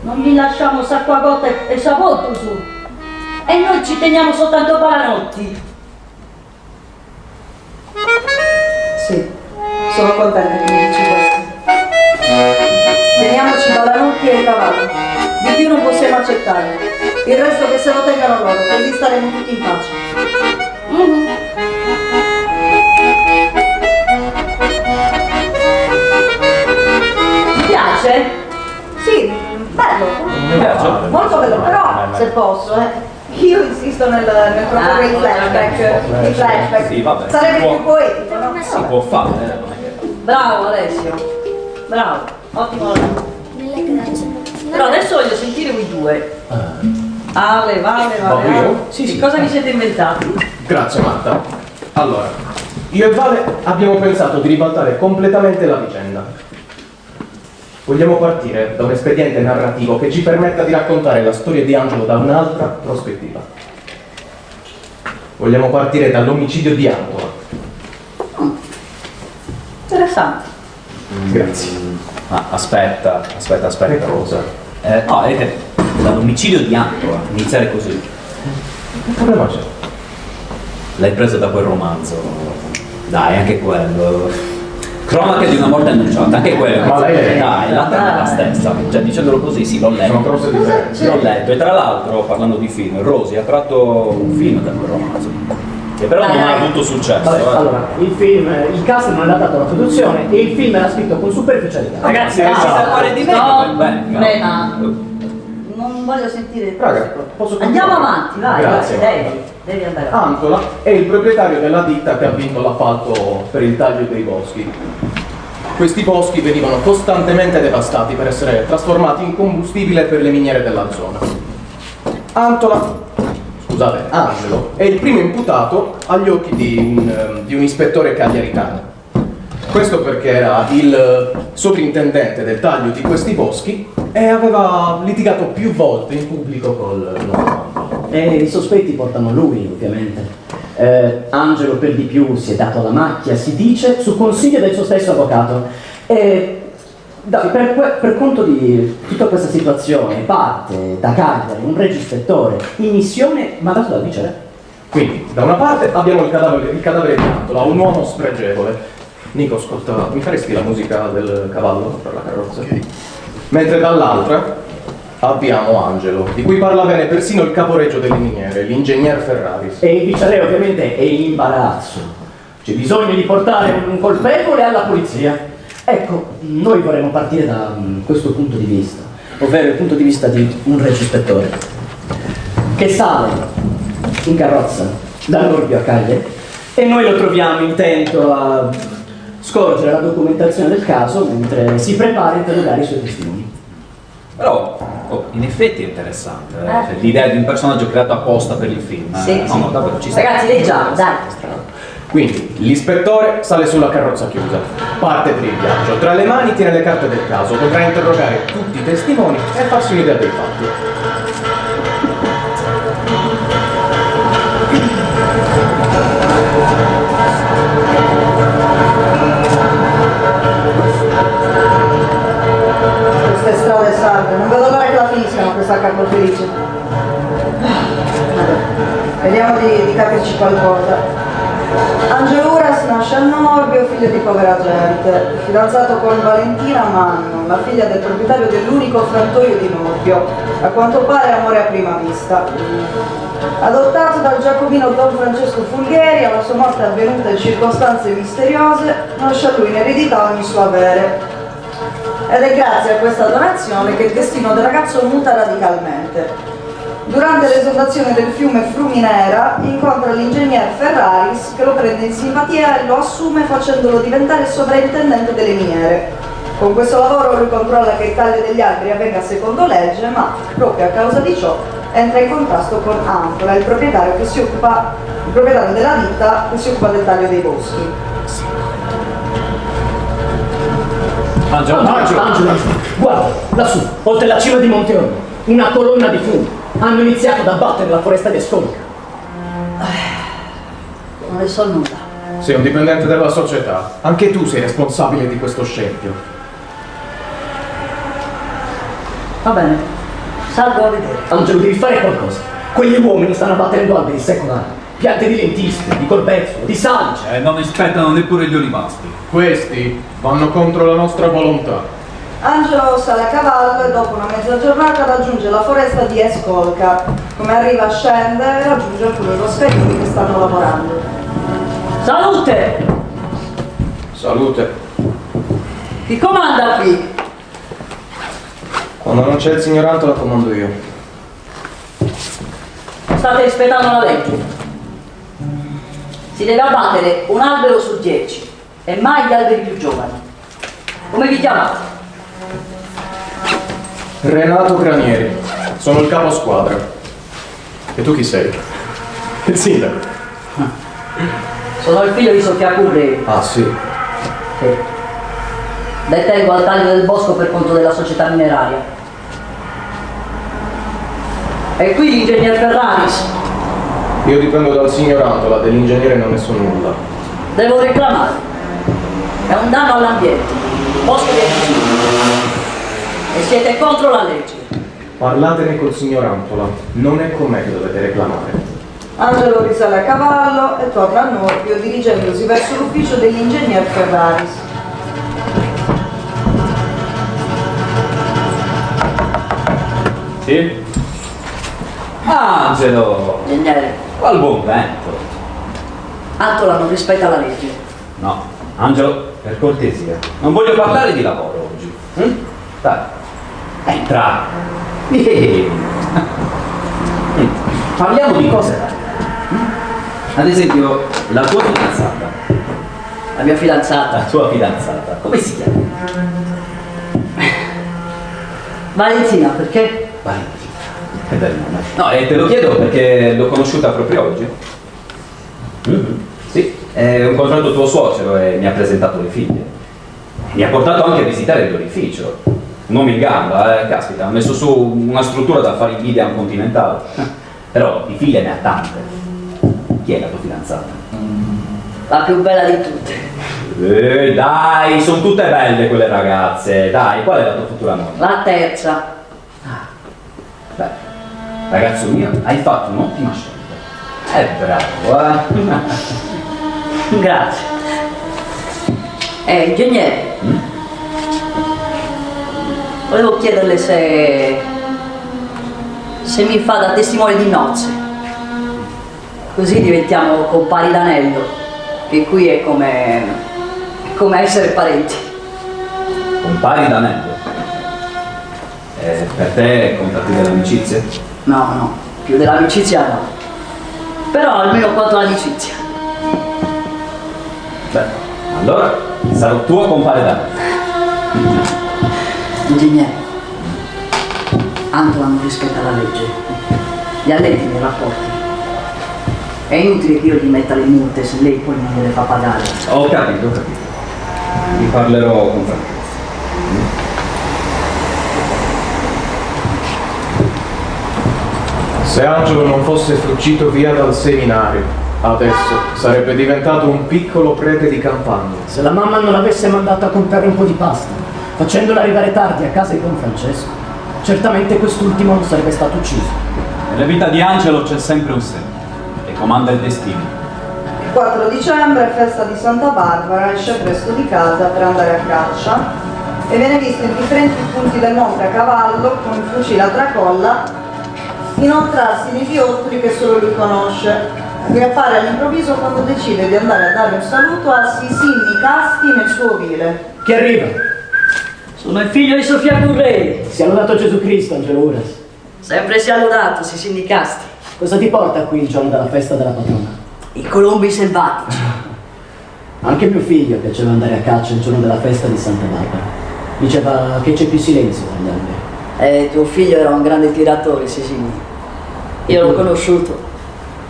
non gli lasciamo sacquagote e sapotto su? E noi ci teniamo soltanto palanotti? Sì, sono contenta che mi dici questo. Teniamoci Balanotti e il cavallo. Di più non possiamo accettare. Il resto che se lo tengano loro, così staremo tutti in pace. Ti piace? Sì, bello. Mi piace. Molto bello, però se posso, io insisto nel proporre i flashback. Sì, vabbè, Sarebbe si può- più poetico, no? Si può fare, non è che... Bravo Alessio. Bravo, ottimo lavoro. Però adesso voglio sentire voi due. Ale, vale. io? Sì, cosa vi siete inventati? Grazie Marta. Allora, io e Vale abbiamo pensato di ribaltare completamente la vicenda. Vogliamo partire da un espediente narrativo che ci permetta di raccontare la storia di Angelo da un'altra prospettiva. Vogliamo partire dall'omicidio di Antova. Interessante. Grazie. Ma aspetta. Che cosa? No, vedete, dall'omicidio di Antova, iniziare così. Che problema c'è? L'hai preso da quel romanzo. Dai, anche quello. Cronache di una morte annunciata, anche quello. Ma lei- dai, la trama è la stessa. Cioè, dicendolo così, sì, l'ho letto. Sono grosse differenze. L'ho letto. E tra l'altro, parlando di film, Rosy ha tratto un film da quel romanzo. Che però non ha avuto successo. Vabbè, allora, il cast non ha dato la produzione e il film era scritto con superficialità. Ragazzi, si sa fare di meglio. No, bene. Brena, non voglio sentire il Raga, prossimo. posso Andiamo continuare? avanti, vai, Grazie. devi andare avanti. Antola è il proprietario della ditta che ha vinto l'appalto per il taglio dei boschi. Questi boschi venivano costantemente devastati per essere trasformati in combustibile per le miniere della zona. Angelo è il primo imputato agli occhi di un ispettore cagliaritano. Questo perché era il sovrintendente del taglio di questi boschi e aveva litigato più volte in pubblico col nostro. E i sospetti portano lui, ovviamente. Angelo per di più si è dato alla macchia, si dice, su consiglio del suo stesso avvocato. Per conto di tutta questa situazione parte da Cagliari un regispettore in missione mandato dal viceré. Quindi, da una parte abbiamo il cadavere di Antola, un uomo spregevole. Nico, ascolta, mi faresti la musica del cavallo per la carrozza? Okay. Mentre dall'altra abbiamo Angelo, di cui parla bene persino il caporeggio delle miniere, l'ingegner Ferraris. E il viceré ovviamente è in imbarazzo. C'è bisogno di portare un colpevole alla polizia. Ecco, noi vorremmo partire da questo punto di vista, ovvero il punto di vista di un regispettore che sale in carrozza dall'Orbio a Cagliari e noi lo troviamo intento a scorgere la documentazione del caso mentre si prepara a interrogare i suoi testimoni. Però, in effetti è interessante. Cioè, l'idea di un personaggio creato apposta per il film. Sì, no, sì. no, davvero ci sta. Ragazzi, leggiamo, dai. Quindi, l'ispettore sale sulla carrozza chiusa, parte per il viaggio, tra le mani tiene le carte del caso, potrà interrogare tutti i testimoni e farsi un'idea dei fatti. Queste strade salve, non vedo l'ora che la finiscano questa capra felice. Vediamo di capirci qualcosa. Angelo Uras nasce a Norbio, figlio di povera gente, fidanzato con Valentina Manno, la figlia del proprietario dell'unico frantoio di Norbio, a quanto pare amore a prima vista. Adottato dal giacobino Don Francesco Fulgheri, alla sua morte avvenuta in circostanze misteriose, lascia a lui in eredità ogni suo avere. Ed è grazie a questa donazione che il destino del ragazzo muta radicalmente. Durante l'esondazione del fiume Fruminera incontra l'ingegner Ferraris che lo prende in simpatia e lo assume facendolo diventare sovrintendente delle miniere. Con questo lavoro lui controlla che il taglio degli alberi avvenga secondo legge, ma proprio a causa di ciò entra in contrasto con Antola, il proprietario della ditta che si occupa del taglio dei boschi. Angelo, guarda, lassù, oltre la cima di Monte Ormo, una colonna di fumi. Hanno iniziato ad abbattere la foresta di Escolca. Non ne so nulla. Sei un dipendente della società, anche tu sei responsabile di questo scempio. Va bene, salgo a vedere. Angelo, devi fare qualcosa. Quegli uomini stanno abbattendo alberi secolari, piante di lentische, di corbezzolo, di salice. Non rispettano neppure gli olivastri. Questi vanno contro la nostra volontà. Angelo sale a cavallo e dopo una mezza giornata raggiunge la foresta di Escolca. Come arriva scende e raggiunge alcuni roscarini che stanno lavorando. Salute! Salute. Chi comanda qui? Quando non c'è il signor Antola comando io. State rispettando la legge. Si deve abbattere un albero su 10 e mai gli alberi più giovani. Come vi chiamate? Renato Granieri, sono il capo squadra. E tu chi sei? Il sindaco. Sono il figlio di Sofia Curri. Ah sì. Sì. Detengo al taglio del bosco per conto della società mineraria. E qui l'ingegner Ferraris. Io dipendo dal signor Antola, dell'ingegnere non ne so nulla. Devo reclamare. È un danno all'ambiente. Bosco di Eccellenza. E siete contro la legge. Parlatene col signor Antola, non è con me che dovete reclamare. Angelo risale a cavallo e torna a Norbio dirigendosi verso l'ufficio dell'ingegner Ferraris. Sì? Angelo! Ingegnere, Qual buon vento! Antola non rispetta la legge. No, Angelo, per cortesia, non voglio parlare di lavoro oggi. Dai, entra! Vieni. Parliamo di cose varie. Ad esempio, la tua fidanzata. La mia fidanzata. La tua fidanzata, come si chiama? Valentina, perché? Valentina. Che bel nome. No, te lo chiedo perché l'ho conosciuta proprio oggi. Sì, ho incontrato tuo suocero e mi ha presentato le figlie. Mi ha portato anche a visitare il lorificio. Un uomo in gamba, caspita, ha messo su una struttura da fare invidia a un continentale. Però di figlie ne ha tante. Chi è la tua fidanzata? La più bella di tutte. Dai, sono tutte belle quelle ragazze. Dai, qual è la tua futura moglie? La terza. Beh, ragazzo mio, hai fatto un'ottima scelta. Bravo, Grazie. Ingegnere. Volevo chiederle se mi fa da testimone di nozze. Così diventiamo compari d'anello, che qui è come essere parenti. Compari d'anello? Per te contatti dell'amicizia? No, più dell'amicizia no. Però almeno quanto l'amicizia. Beh, allora sarò tuo compare d'anello. Ingegnere, Antola non rispetta la legge. Gli allenti nei rapporti. È inutile che io gli metta le multe se lei poi non me le fa pagare. Ho capito. Vi parlerò con franchezza. Se Angelo non fosse fuggito via dal seminario, adesso sarebbe diventato un piccolo prete di campagna. Se la mamma non l'avesse mandato a comprare un po' di pasta, facendola arrivare tardi a casa di Don Francesco, certamente quest'ultimo non sarebbe stato ucciso. Nella vita di Angelo c'è sempre un sé, che comanda il destino. Il 4 dicembre, festa di Santa Barbara, esce presto di casa per andare a caccia e viene visto in differenti punti del monte a cavallo con il fucile a tracolla inoltrarsi nei viottoli che solo lui conosce. Riappare all'improvviso quando decide di andare a dare un saluto a Sisinni Casti nel suo ovile. Chi arriva? Sono il figlio di Sofia Currei. Sia lodato Gesù Cristo, Angelo Uras. Sempre sia lodato, Sisinni Casti. Cosa ti porta qui il giorno della festa della patrona? I colombi selvatici. Anche mio figlio piaceva andare a caccia il giorno della festa di Santa Barbara. Diceva che c'è più silenzio tra gli alberi. Tuo figlio era un grande tiratore, Sisinni. Io l'ho conosciuto.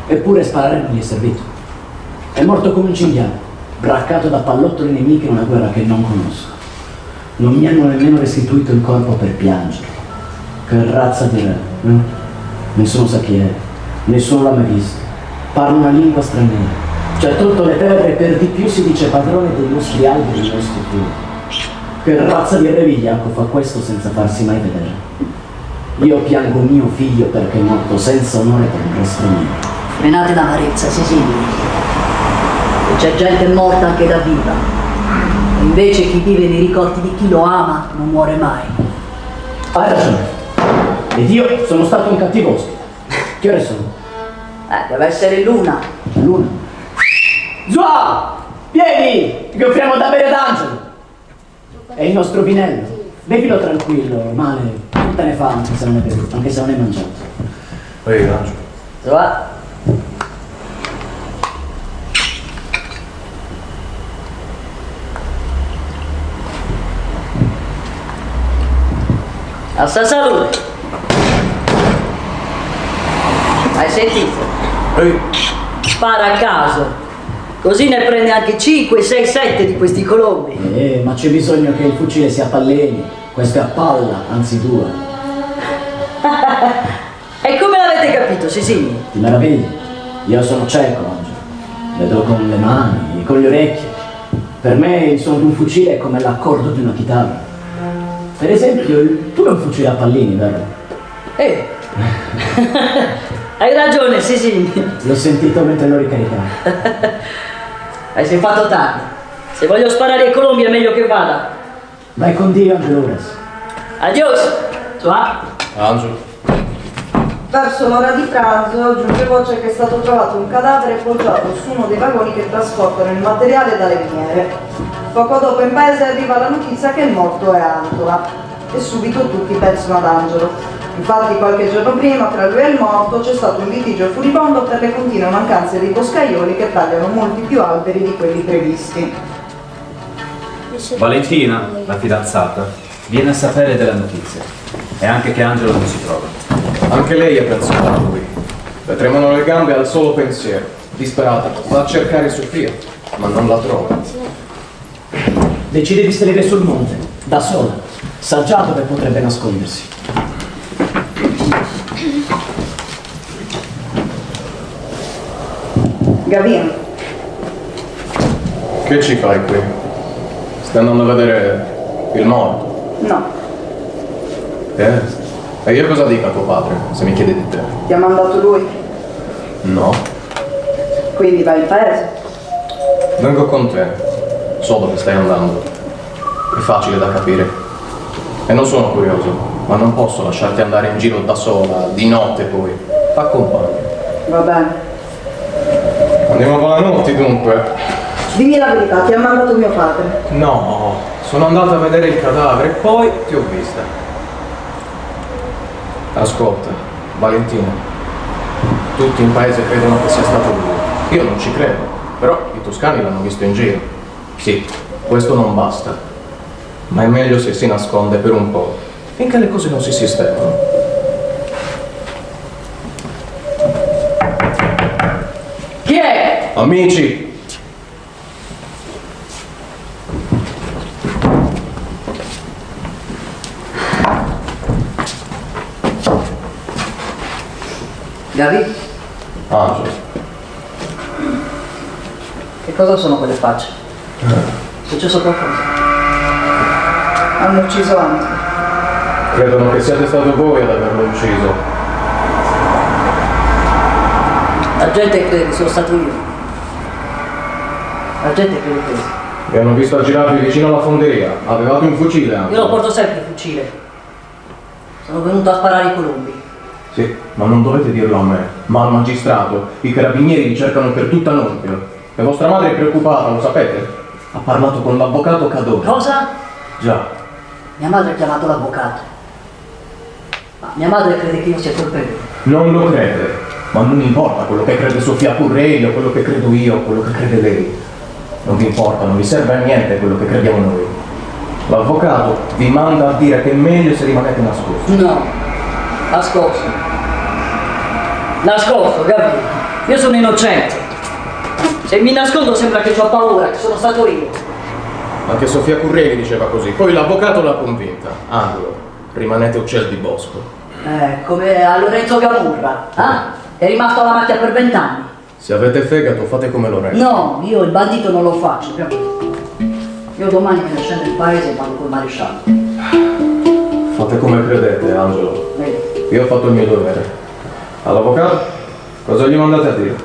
Eppure sparare non gli è servito. È morto come un cinghiale, braccato da pallottole nemiche in una guerra che non conosco. Non mi hanno nemmeno restituito il corpo per piangerlo. Che razza di re, eh? Nessuno sa chi è, nessuno l'ha mai visto. Parla una lingua straniera. Ci ha tolto le terre e per di più si dice padrone dei nostri alberi e dei nostri fiori. Che razza di re vigliacco fa questo senza farsi mai vedere? Io piango mio figlio perché è morto senza onore per un re straniero. Frenate d'amarezza, Sisinni. E c'è gente morta anche da viva. E invece chi vive nei ricordi di chi lo ama non muore mai. Hai ragione. Ed io sono stato un cattivo ospite. Che ore sono? Deve essere l'una. Luna. Zua! Vieni! Che offriamo da bere ad Angelo! È il nostro vinello. Bevilo tranquillo, male. Non te ne fa anche se non è bevuto, anche se non è mangiato. Ehi, Angelo. Va. A sta salute. Hai sentito? Ehi, Spara a caso. Così ne prende anche 5, 6, 7 di questi colombi. Ma c'è bisogno che il fucile sia a palleni. Questo è a palla, anzi 2. E come l'avete capito, Sisinni? Ti meravigli? Io sono cieco, Angelo. Vedo con le mani, con le orecchie. Per me il suono di un fucile è come l'accordo di una chitarra. Per esempio, tu hai un fucile a pallini, vero? Hai ragione, Sisinni. L'ho sentito mentre lo ricaricavo. Sei fatto tardi. Se voglio sparare ai colombi è meglio che vada. Vai con Dio, Angelo Uras. Adios. Ciao. Angelo. Verso l'ora di pranzo giunge voce che è stato trovato un cadavere poggiato su uno dei vagoni che trasportano il materiale dalle miniere. Poco dopo in paese arriva la notizia che il morto è Antola e subito tutti pensano ad Angelo. Infatti qualche giorno prima tra lui e il morto c'è stato un litigio furibondo per le continue mancanze dei boscaioli che tagliano molti più alberi di quelli previsti. Valentina, la fidanzata, viene a sapere della notizia e anche che Angelo non si trova. Anche lei è pensata a lui. Le tremano le gambe al solo pensiero. Disperata, va a cercare Sofia, ma non la trova. Decide di salire sul monte, da sola. Sa già dove potrebbe nascondersi. Gavino, Che ci fai qui? Stai andando a vedere il morto? no, E io cosa dico a tuo padre, se mi chiede di te? ti ha mandato lui, No, quindi vai in paese. vengo con te. So dove stai andando. È facile da capire. E non sono curioso, ma non posso lasciarti andare in giro da sola, di notte poi. T'accompagno. Va bene. Andiamo a buonanotte dunque. Dimmi la verità, ti ha mandato mio padre. No, sono andato a vedere il cadavere e poi ti ho vista. Ascolta, Valentina, tutti in paese credono che sia stato lui. Io non ci credo, però i toscani l'hanno visto in giro. Sì, questo non basta, ma è meglio se si nasconde per un po', finché le cose non si sistemano. Chi è? Amici! Gavi? Angelo. Che cosa sono quelle facce? È successo qualcosa? Hanno ucciso Angelo. Credono che siate stato voi ad averlo ucciso. La gente crede che sono stato io. La gente crede questo. Vi hanno visto aggirarvi vicino alla fonderia. Avevate un fucile anche. Io lo porto sempre il fucile. Sono venuto a sparare i colombi. Sì, ma non dovete dirlo a me, ma al magistrato. I carabinieri vi cercano per tutta Norpio. E vostra madre è preoccupata, lo sapete? Ha parlato con l'avvocato Cadore. Cosa? Già. Mia madre ha chiamato l'avvocato. Ma mia madre crede che io sia colpevole. Non lo crede, ma non importa quello che crede Sofia Currelli o quello che credo io o quello che crede lei. Non vi importa, non vi serve a niente quello che crediamo noi. L'avvocato vi manda a dire che è meglio se rimanete nascosti. No, nascosto. Nascosto, Gabriele. Io sono innocente. Se mi nascondo sembra che ho paura, che sono stato io. Anche Sofia Currelli diceva così, poi l'avvocato l'ha convinta. Angelo, rimanete uccelli di bosco. Come a Lorenzo Gamurra. È rimasto alla macchia per 20 anni. Se avete fegato fate come Lorenzo. No, io il bandito non lo faccio, capito? Io domani me ne scendo il paese e vado col maresciallo. Fate come credete, Angelo. Vedi? Io ho fatto il mio dovere. All'avvocato, cosa gli mandate a dire?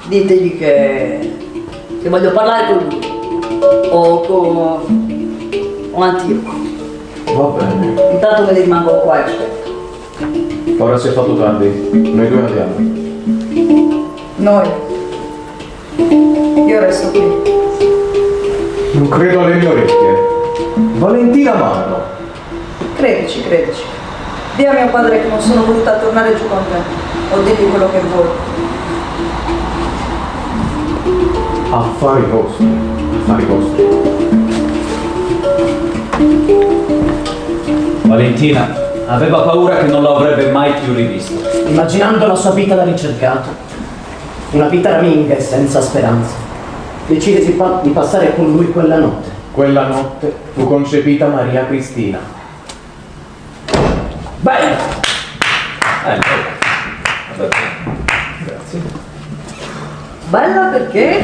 Ditegli che voglio parlare con lui. O con Antioco. Va bene. Intanto me ne rimango qua e aspetto. Ora si è fatto tardi. Noi due andiamo. Noi. Io resto qui. Non credo alle mie orecchie. Valentina Mano. Credici, credici. Dì a mio padre che non sono voluta tornare giù con te. O digli quello che vuoi. Affari vostri. Affari vostri. Valentina aveva paura che non lo avrebbe mai più rivisto. Immaginando la sua vita da ricercato, una vita raminga e senza speranza, decide di passare con lui quella notte. Quella notte fu concepita Maria Cristina. Bene! Grazie. Bella perché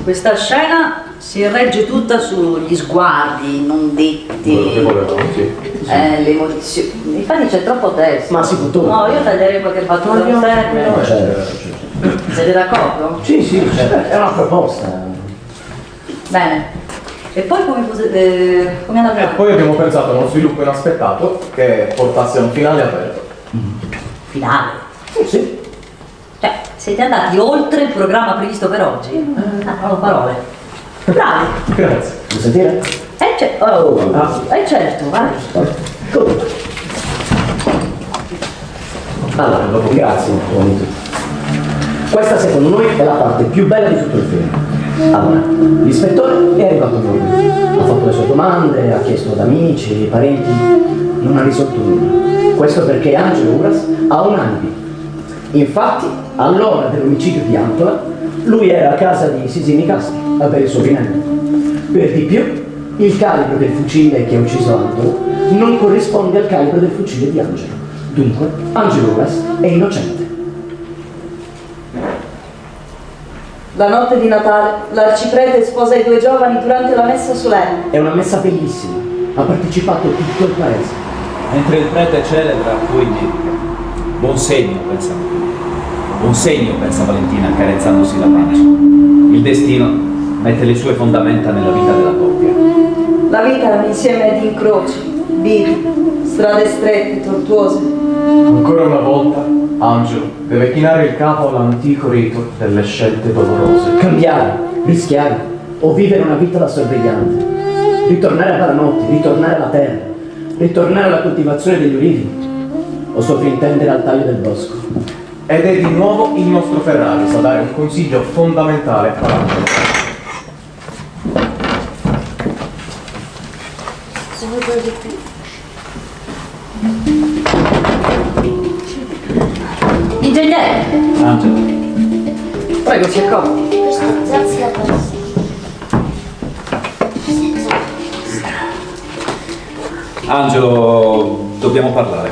questa scena si regge tutta sugli sguardi non detti, Quello che volevamo, sì. le emozioni. Infatti c'è troppo testo. Ma si può togliere. No, io taglierei qualche battuta No, interne. no, certo. Siete d'accordo? Sì, sì, certo. È una proposta. Bene. E poi come andrà? E poi abbiamo pensato a uno sviluppo inaspettato che portasse a un finale aperto. finale. Sì. Cioè, siete andati oltre il programma previsto per oggi. Non ho parole. Bravi. Grazie. Vuoi sentire? Certo, vai. Allora, dopo, grazie. Questa secondo noi è la parte più bella di tutto il film. Allora, l'ispettore è arrivato con lui, ha fatto le sue domande, ha chiesto ad amici, parenti, non ha risolto nulla. Questo perché Angelo Uras ha un alibi. Infatti, all'ora dell'omicidio di Antola, lui era a casa di Sisi Nicastri a bere il suo vinello. Per di più, il calibro del fucile che ha ucciso Antola non corrisponde al calibro del fucile di Angelo. Dunque, Angelo Uras è innocente. La notte di Natale, l'arciprete sposa i due giovani durante la messa solenne. È una messa bellissima, ha partecipato tutto il paese. Mentre il prete celebra, poi dedica. Buon segno, pensa Buon segno, pensa Valentina, accarezzandosi la pancia. Il destino mette le sue fondamenta nella vita della coppia. La vita è un insieme di incroci, bivi, strade strette, tortuose. Ancora una volta, Angelo deve chinare il capo all'antico rito delle scelte dolorose. Cambiare, rischiare o vivere una vita da sorvegliante. Ritornare a Baranotti, ritornare alla terra, ritornare alla coltivazione degli ulivi o sovrintendere al taglio del bosco. Ed è di nuovo il nostro Ferraris a dare un consiglio fondamentale a Angelo. Ingegnere, Angelo, prego, si accomodi. Angelo, dobbiamo parlare.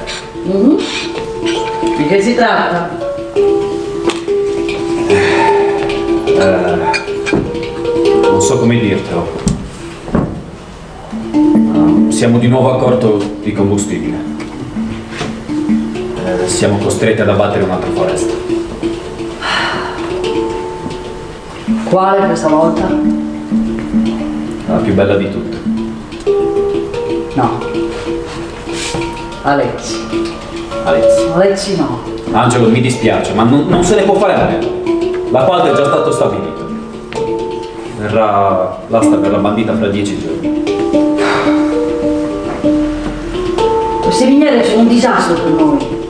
Di che si tratta? Non so come dirtelo. Siamo di nuovo a corto di combustibile. Siamo costretti ad abbattere un'altra foresta. Quale questa volta? La più bella di tutte. No. Alexi. Alexi no. Angelo, mi dispiace, ma non se ne può fare a meno. L'appalto è già stato stabilito. L'asta verrà bandita fra 10 giorni. Queste miniere sono un disastro per noi.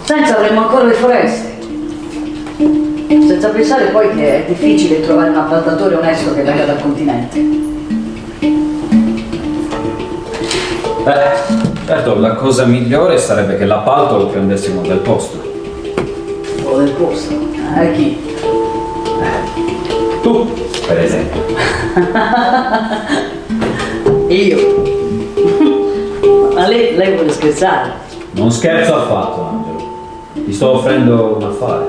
Senza avremo ancora le foreste. Senza pensare poi che è difficile trovare un appaltatore onesto che venga dal continente. Certo, la cosa migliore sarebbe che l'appalto lo prendessimo dal posto. O del posto. Chi? Tu, per esempio. Io? Ma lei vuole scherzare? Non scherzo affatto, Angelo. Ti sto offrendo un affare.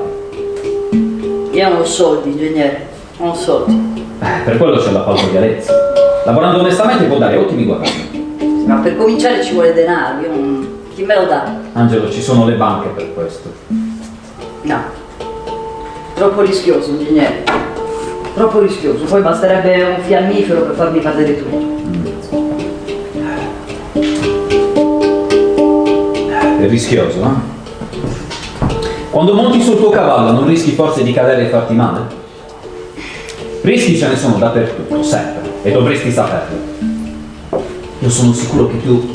Io non ho soldi, ingegnere. Non ho soldi. Per quello c'è l'appalto di Alexi. Lavorando onestamente può dare ottimi guadagni. Ma per cominciare ci vuole denaro, io non... Chi me lo dà? Angelo, ci sono le banche per questo. No. Troppo rischioso, ingegnere. Troppo rischioso. Poi basterebbe un fiammifero per farmi cadere tutto. È rischioso, eh? Quando monti sul tuo cavallo non rischi forse di cadere e farti male? Rischi ce ne sono dappertutto, sempre, e dovresti saperlo. Io sono sicuro che tu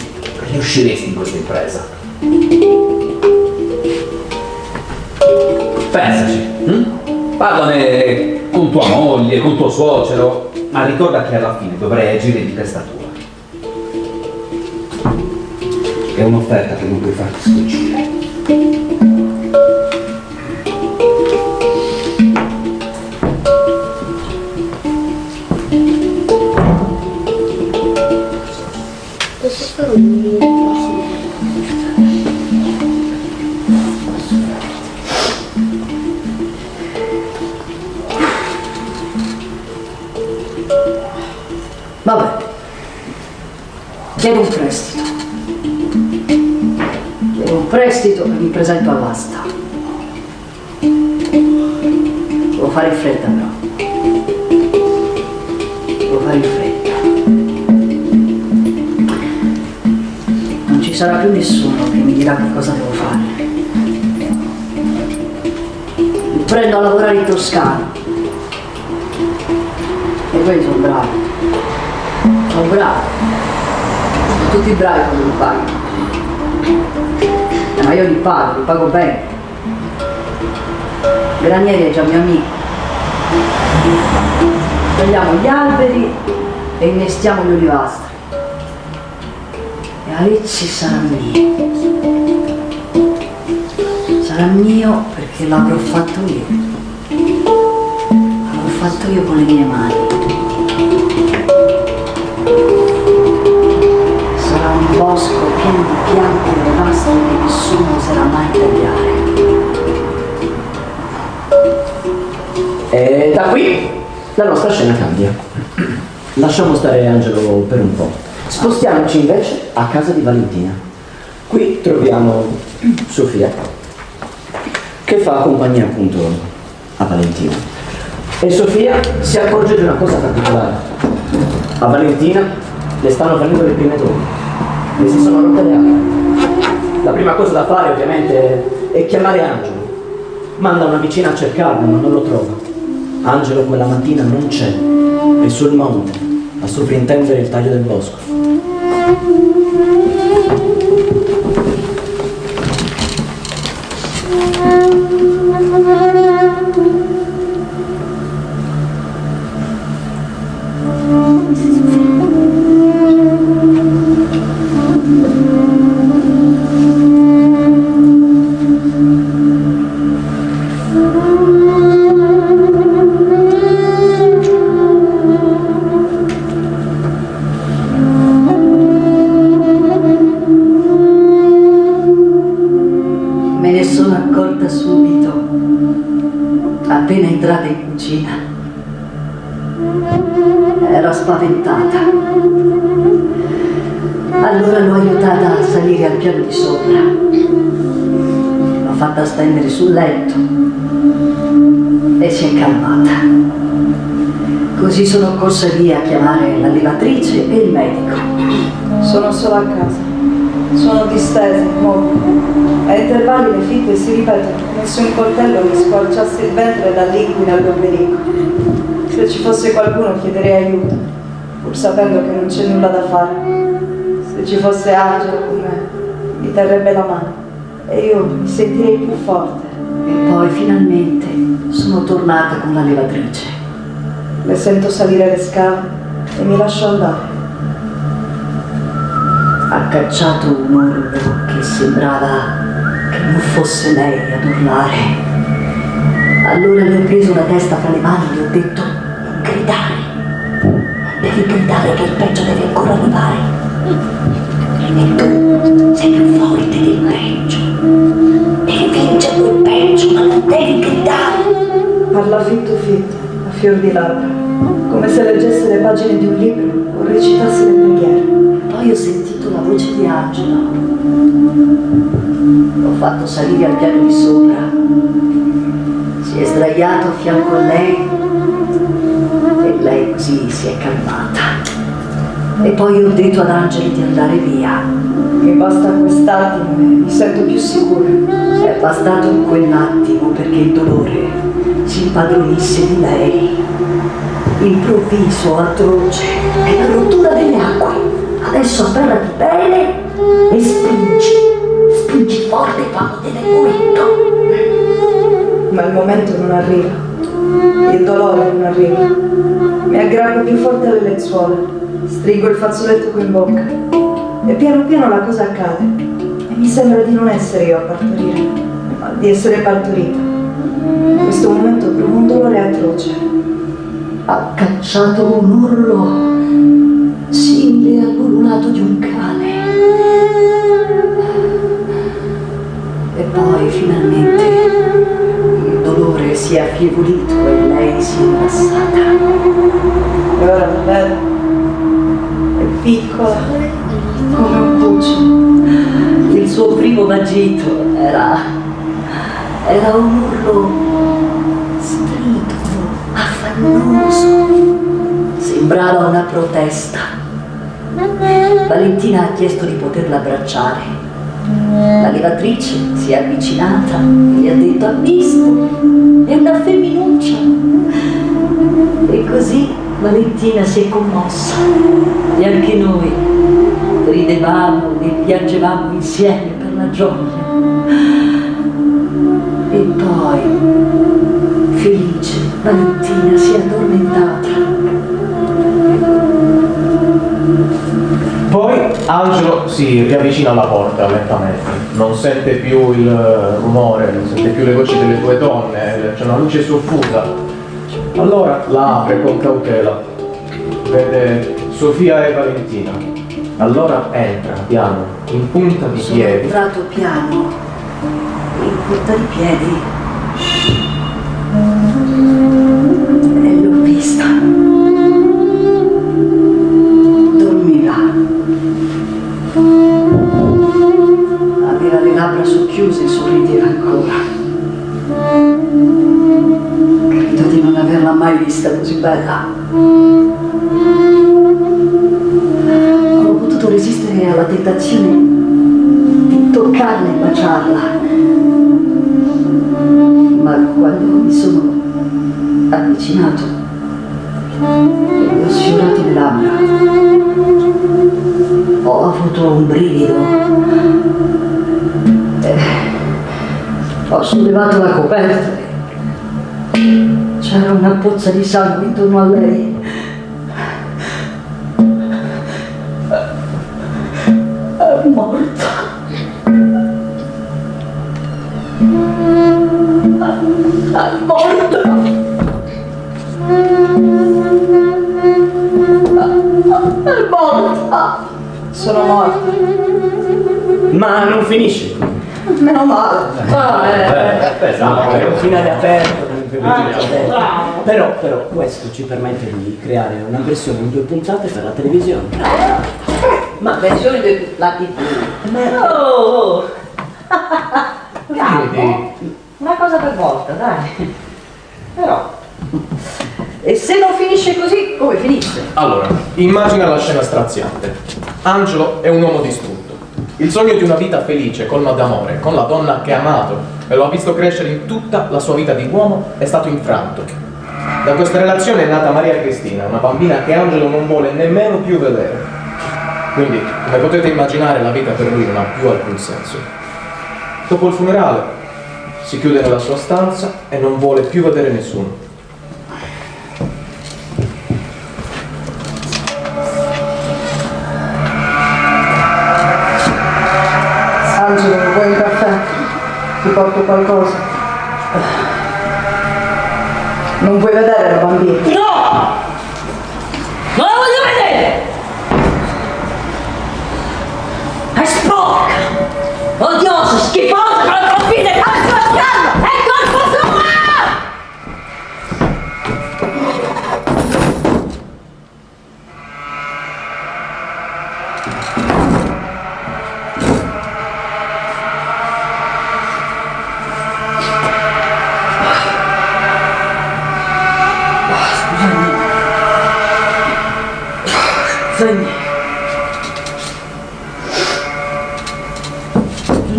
riusciresti in questa impresa. Pensaci, parlane con tua moglie, con tuo suocero, ma ricorda che alla fine dovrai agire di testa tua. È un'offerta che non puoi farti sfuggire. Vabbè. Chiedo un prestito. Chiedo un prestito e mi presento all'asta. Devo fare in fretta però. Devo fare in fretta. Non ci sarà più nessuno che mi dirà che cosa devo fare. Mi prendo a lavorare in Toscana. E quelli sono bravi. Sono bravi. Sono tutti bravi quando li paghi. Ma io li pago bene. Granieri è già mio amico. Togliamo gli alberi e innestiamo gli olivastri. E Alessi sarà mio. Sarà mio perché l'avrò fatto io. L'avrò fatto io con le mie mani. Sarà un bosco pieno di piante e vasti che nessuno oserà mai tagliare. E da qui la nostra scena cambia. Lasciamo stare Angelo per un po'. Spostiamoci invece a casa di Valentina. Qui troviamo Sofia, che fa compagnia appunto a Valentina. E Sofia si accorge di una cosa particolare. A Valentina le stanno venendo le prime donne. Le si sono rotte le ali. La prima cosa da fare ovviamente è chiamare Angelo. Manda una vicina a cercarlo, ma non lo trova. Angelo quella mattina non c'è, è sul monte a sovrintendere il taglio del bosco. Me ne sono accorta subito, appena entrata in cucina. Ero spaventata. Allora l'ho aiutata a salire al piano di sopra. L'ho fatta stendere sul letto e si è calmata. Così sono corsa via a chiamare la levatrice e il medico. Sono solo a casa. Sono distese, molto. A intervalli le fitte si ripetono come se un coltello mi squarciasse il ventre dall'inguine all'ombelico. Se ci fosse qualcuno chiederei aiuto, pur sapendo che non c'è nulla da fare. Se ci fosse Angelo con me, mi terrebbe la mano e io mi sentirei più forte. E poi finalmente sono tornata con la levatrice. Le sento salire le scale e mi lascio andare. Ha cacciato un urlo che sembrava che non fosse lei ad urlare. Allora le ho preso la testa fra le mani e le ho detto: non gridare, devi gridare che il peggio deve ancora arrivare. E tu sei più forte del peggio, devi vincere il peggio, ma non devi gridare. Parla fitto fitto, a fior di labbra, come se leggesse le pagine di un libro o recitasse le preghiere. Poi ho sentito la voce di Angelo. L'ho fatto salire al piano di sopra. Si è sdraiato a fianco a lei e lei così si è calmata. E poi ho detto ad Angelo di andare via. Mi basta quest'attimo e mi sento più sicura. È bastato quell'attimo perché il dolore si impadronisse di lei. Improvviso, atroce, è la rottura delle acque. Adesso afferrati bene e spingi forte quando te ne momento. Ma il momento non arriva, il dolore non arriva. Mi aggrappo più forte alle lenzuola, stringo il fazzoletto in bocca e piano piano la cosa accade e mi sembra di non essere io a partorire, ma di essere partorita. In questo momento provo un dolore atroce. Ha cacciato un urlo simile all'ululato di un cane. E poi finalmente il dolore si è affievolito e lei si è rilassata. E ora la vedo, è piccola come un cucciolo. Il suo primo vagito era un urlo stridolo, affannoso. Sembrava una protesta. Valentina ha chiesto di poterla abbracciare. La levatrice si è avvicinata e gli ha detto: ha visto? È una femminuccia. E così Valentina si è commossa e anche noi ridevamo e piangevamo insieme per la gioia. E poi, felice, Valentina si è addormentata. Poi Angelo si riavvicina alla porta lentamente, non sente più il rumore, non sente più le voci delle due donne, c'è una luce soffusa. Allora la apre con cautela, vede Sofia e Valentina. Allora entra piano, in punta di Sono piedi. entrato piano, in punta di piedi, e l'ho vista. Dormiva. Aveva le labbra socchiuse e sorrideva ancora. Credo di non averla mai vista così bella. Non ho potuto resistere alla tentazione di toccarla e baciarla. Ma quando mi sono avvicinato e le ho sfiorato le labbra, ho avuto un brivido. Ho sollevato la coperta. C'era una pozza di sangue intorno a lei. È morta. È morta. È morta. Sono morta. Ma non finisce qui. Meno male. È un finale aperto. Però questo ci permette di creare una versione in 2 puntate per la televisione. Ma versione della TV. Oh! Bravo. Una cosa per volta, dai. Però. E se non finisce così, come finisce? Allora, immagina la scena straziante. Angelo è un uomo distrutto. Il sogno di una vita felice, colma d'amore, con la donna che ha amato e lo ha visto crescere in tutta la sua vita di uomo, è stato infranto. Da questa relazione è nata Maria Cristina, una bambina che Angelo non vuole nemmeno più vedere. Quindi, come potete immaginare, la vita per lui non ha più alcun senso. Dopo il funerale, si chiude nella sua stanza e non vuole più vedere nessuno. Angelo, vuoi un caffè? Ti porto qualcosa? Non vuoi vedere la bambina? No! Non la voglio vedere! È sporca! Odiosa, schifosa, con la bambina! È colpa sua!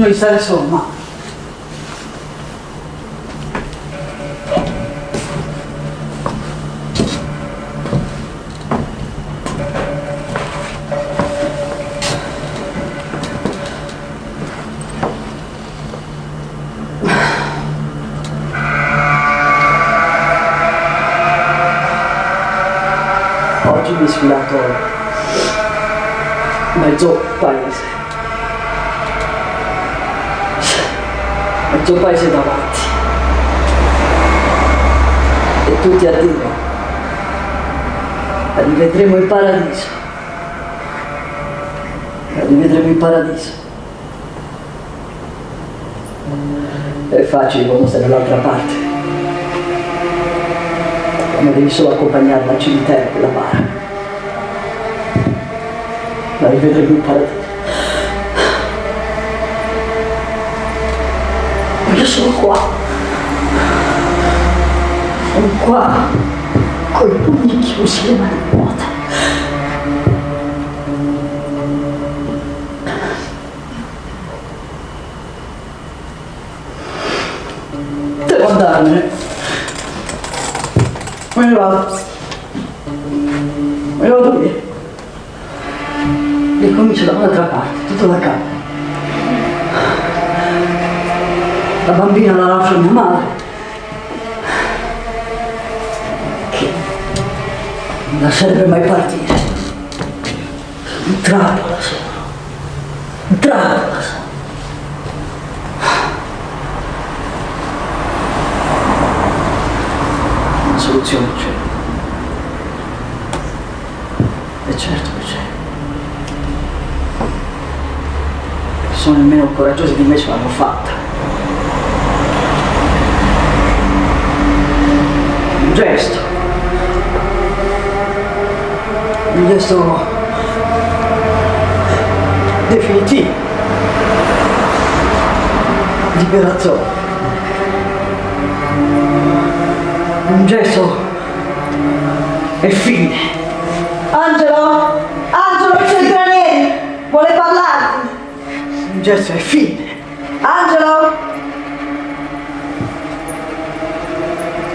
Bisogna di stare solo, ma... Oggi mi è sfilato mezzo paese. Mezzo paese davanti. E tutti a dire: la rivedremo in paradiso. La rivedremo in paradiso. È facile quando stai dall'altra parte. Quando devi solo accompagnarla al cimitero con la bara. La rivedremo in paradiso. Io sono qua. Sono qua. Con i pugni chiusi e le mani vuote. Devo andarmene. Me ne vado. Me ne vado via. E comincio da un'altra parte, tutto da capo. La bambina la lascio a mia madre, che non lascerebbe mai partire. Un trappola sono. Un trappola sono. Una soluzione c'è. E certo che c'è. Sono nemmeno coraggiosi di me ce l'hanno fatta. Un gesto definitivo di Perazzolo, un gesto e fine. Angelo, c'è il Granieri, vuole parlarti. Un gesto e fine. Angelo,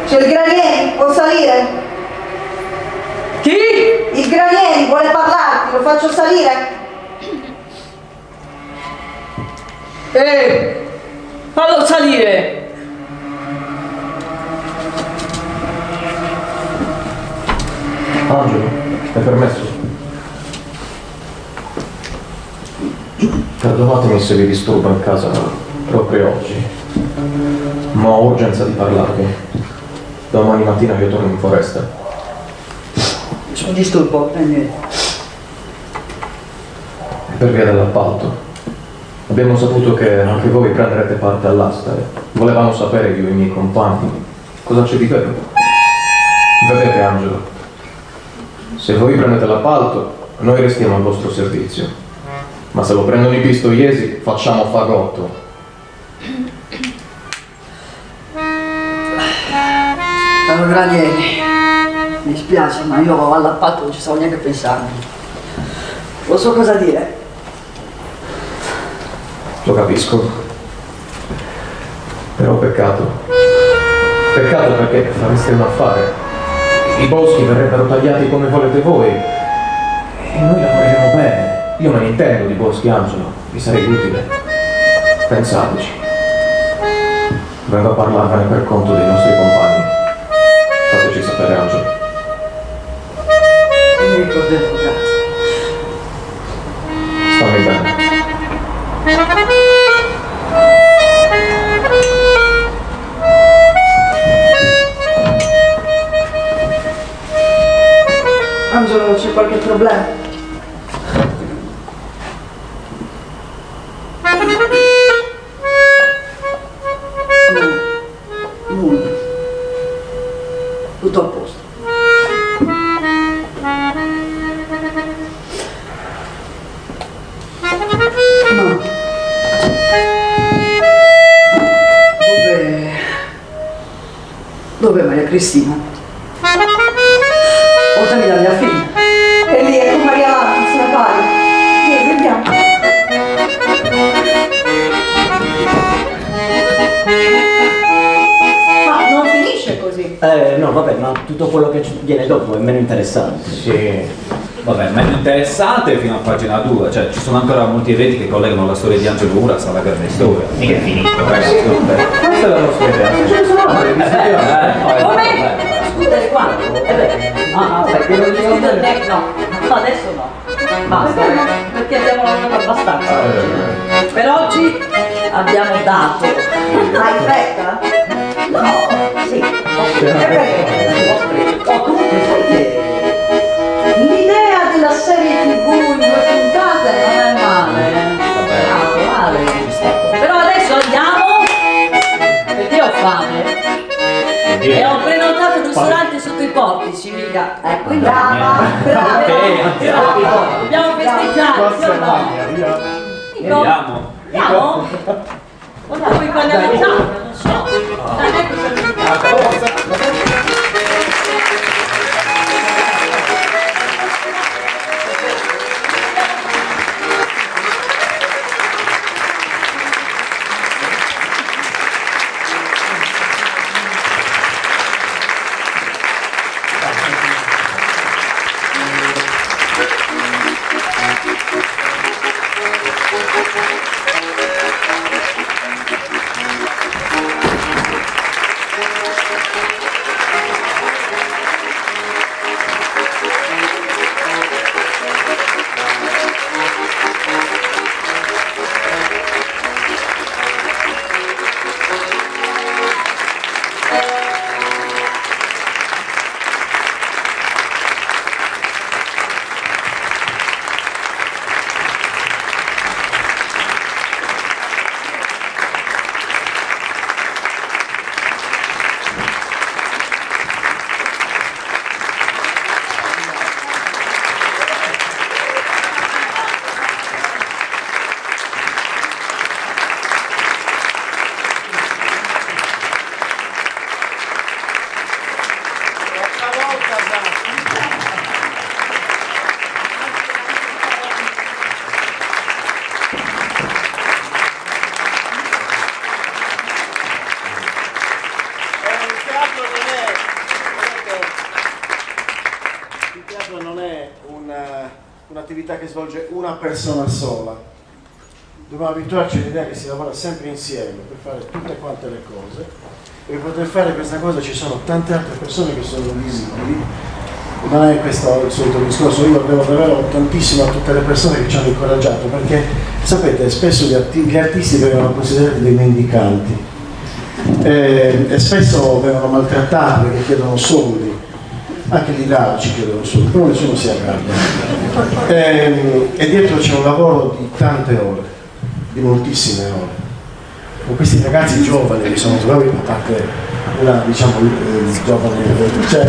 c'è il Granieri, può salire? Chi? Il Granieri vuole parlarti, lo faccio salire. Fallo salire. Angelo, è permesso? Perdonatemi se vi disturbo in casa proprio oggi, ma ho urgenza di parlarvi. Domani mattina io torno in foresta. Ci disturbo, niente. Per via dell'appalto. Abbiamo saputo che anche voi prenderete parte all'asta e volevamo sapere io e i miei compagni cosa c'è di vero. Vedete Angelo, se voi prendete l'appalto, noi restiamo al vostro servizio. Ma se lo prendono i pistoiesi, facciamo fagotto. Caro Granieri, mi dispiace, ma io all'appalto non ci stavo neanche pensando. Non so cosa dire. Lo capisco. Però peccato. Peccato perché fareste un affare. I boschi verrebbero tagliati come volete voi. E noi lavoreremo bene. Io me ne intendo di boschi, Angelo. Vi sarei utile. Pensateci. Vengo a parlarvene per conto dei nostri compagni. Fateci sapere, Angelo. Mi ricorderò, grazie. Stammi bene. Angelo, c'è qualche problema? No, nulla. Tutto a posto. No. Dove Maria Cristina? Portami la mia figlia. E lì, ecco Maria Avanti, sulla pari. Vieni, vediamo. Ma non finisce così. No, vabbè, ma tutto quello che viene dopo è meno interessante. Sì. Vabbè, meno interessante fino a pagina 2, cioè ci sono ancora molti eventi che collegano la storia di Angelo Uras alla grande storia. Mica è finito, ragazzi. Questa è la nostra idea. Come? Scusate, quando? Perché non gli no, adesso no. Basta, perché abbiamo lavorato abbastanza. Per oggi abbiamo dato. Hai fretta? No, sì. Comunque sai che l'idea della serie TV in 2 puntate non è male. Male. Però adesso andiamo, perché ho fame. E ho prenotato il ristorante sotto i portici, mica. Ecco, Brava, brava. dobbiamo festeggiare, sì o no? Andiamo. Andiamo? Vogliamo poi andiamo in giallo, non so. Dai, ecco se un'attività che svolge una persona sola. Dobbiamo abituarci all'idea che si lavora sempre insieme per fare tutte quante le cose, e per poter fare questa cosa ci sono tante altre persone che sono visibili. Non è questo il solito discorso, io devo davvero tantissimo a tutte le persone che ci hanno incoraggiato, perché sapete, spesso gli artisti vengono considerati dei mendicanti e spesso vengono maltrattati perché chiedono soldi, anche gli laici chiedono soldi, però nessuno si arrabbia. E dietro c'è un lavoro di tante ore, di moltissime ore. Con questi ragazzi giovani che sono trovati, a parte una, diciamo, giovane, cioè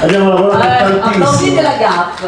abbiamo lavorato tantissimo. Applaudite la GAF.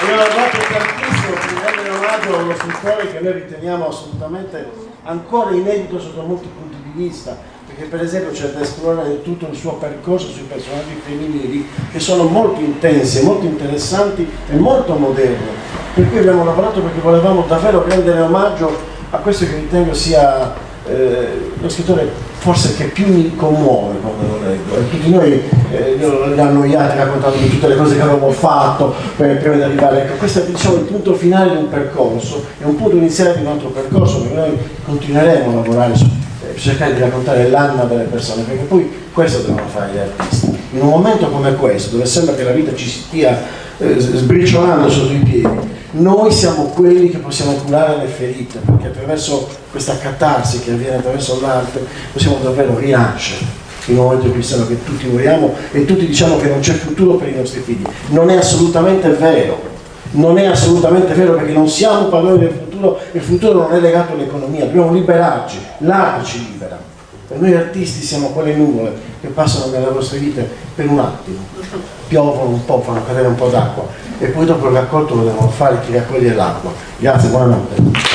Abbiamo lavorato tantissimo per rendere omaggio a uno scrittore che noi riteniamo assolutamente ancora inedito sotto molti punti di vista, perché per esempio c'è da esplorare tutto il suo percorso sui personaggi femminili che sono molto intensi, molto interessanti e molto moderni, per cui abbiamo lavorato perché volevamo davvero rendere omaggio a questo che ritengo sia lo scrittore forse che più mi commuove quando lo leggo, e tutti noi li annoiati raccontando di tutte le cose che avevamo fatto prima di arrivare. Ecco, questo è, diciamo, il punto finale di un percorso, è un punto iniziale di un altro percorso, perché noi continueremo a lavorare su cercare di raccontare l'anima delle persone, perché poi questo devono fare gli artisti. In un momento come questo, dove sembra che la vita ci stia sbriciolando sotto i piedi, noi siamo quelli che possiamo curare le ferite, perché attraverso questa catarsi che avviene attraverso l'arte possiamo davvero rinascere in un momento in cui sembra che tutti moriamo e tutti diciamo che non c'è futuro per i nostri figli. Non è assolutamente vero, non è assolutamente vero, perché non siamo padroni del futuro, il futuro non è legato all'economia, dobbiamo liberarci, l'arte ci libera. Per noi artisti siamo quelle nuvole che passano nelle vostre vite per un attimo, piovono un po', fanno cadere un po' d'acqua e poi dopo il raccolto lo devono fare chi raccoglie l'acqua. Grazie, buonanotte.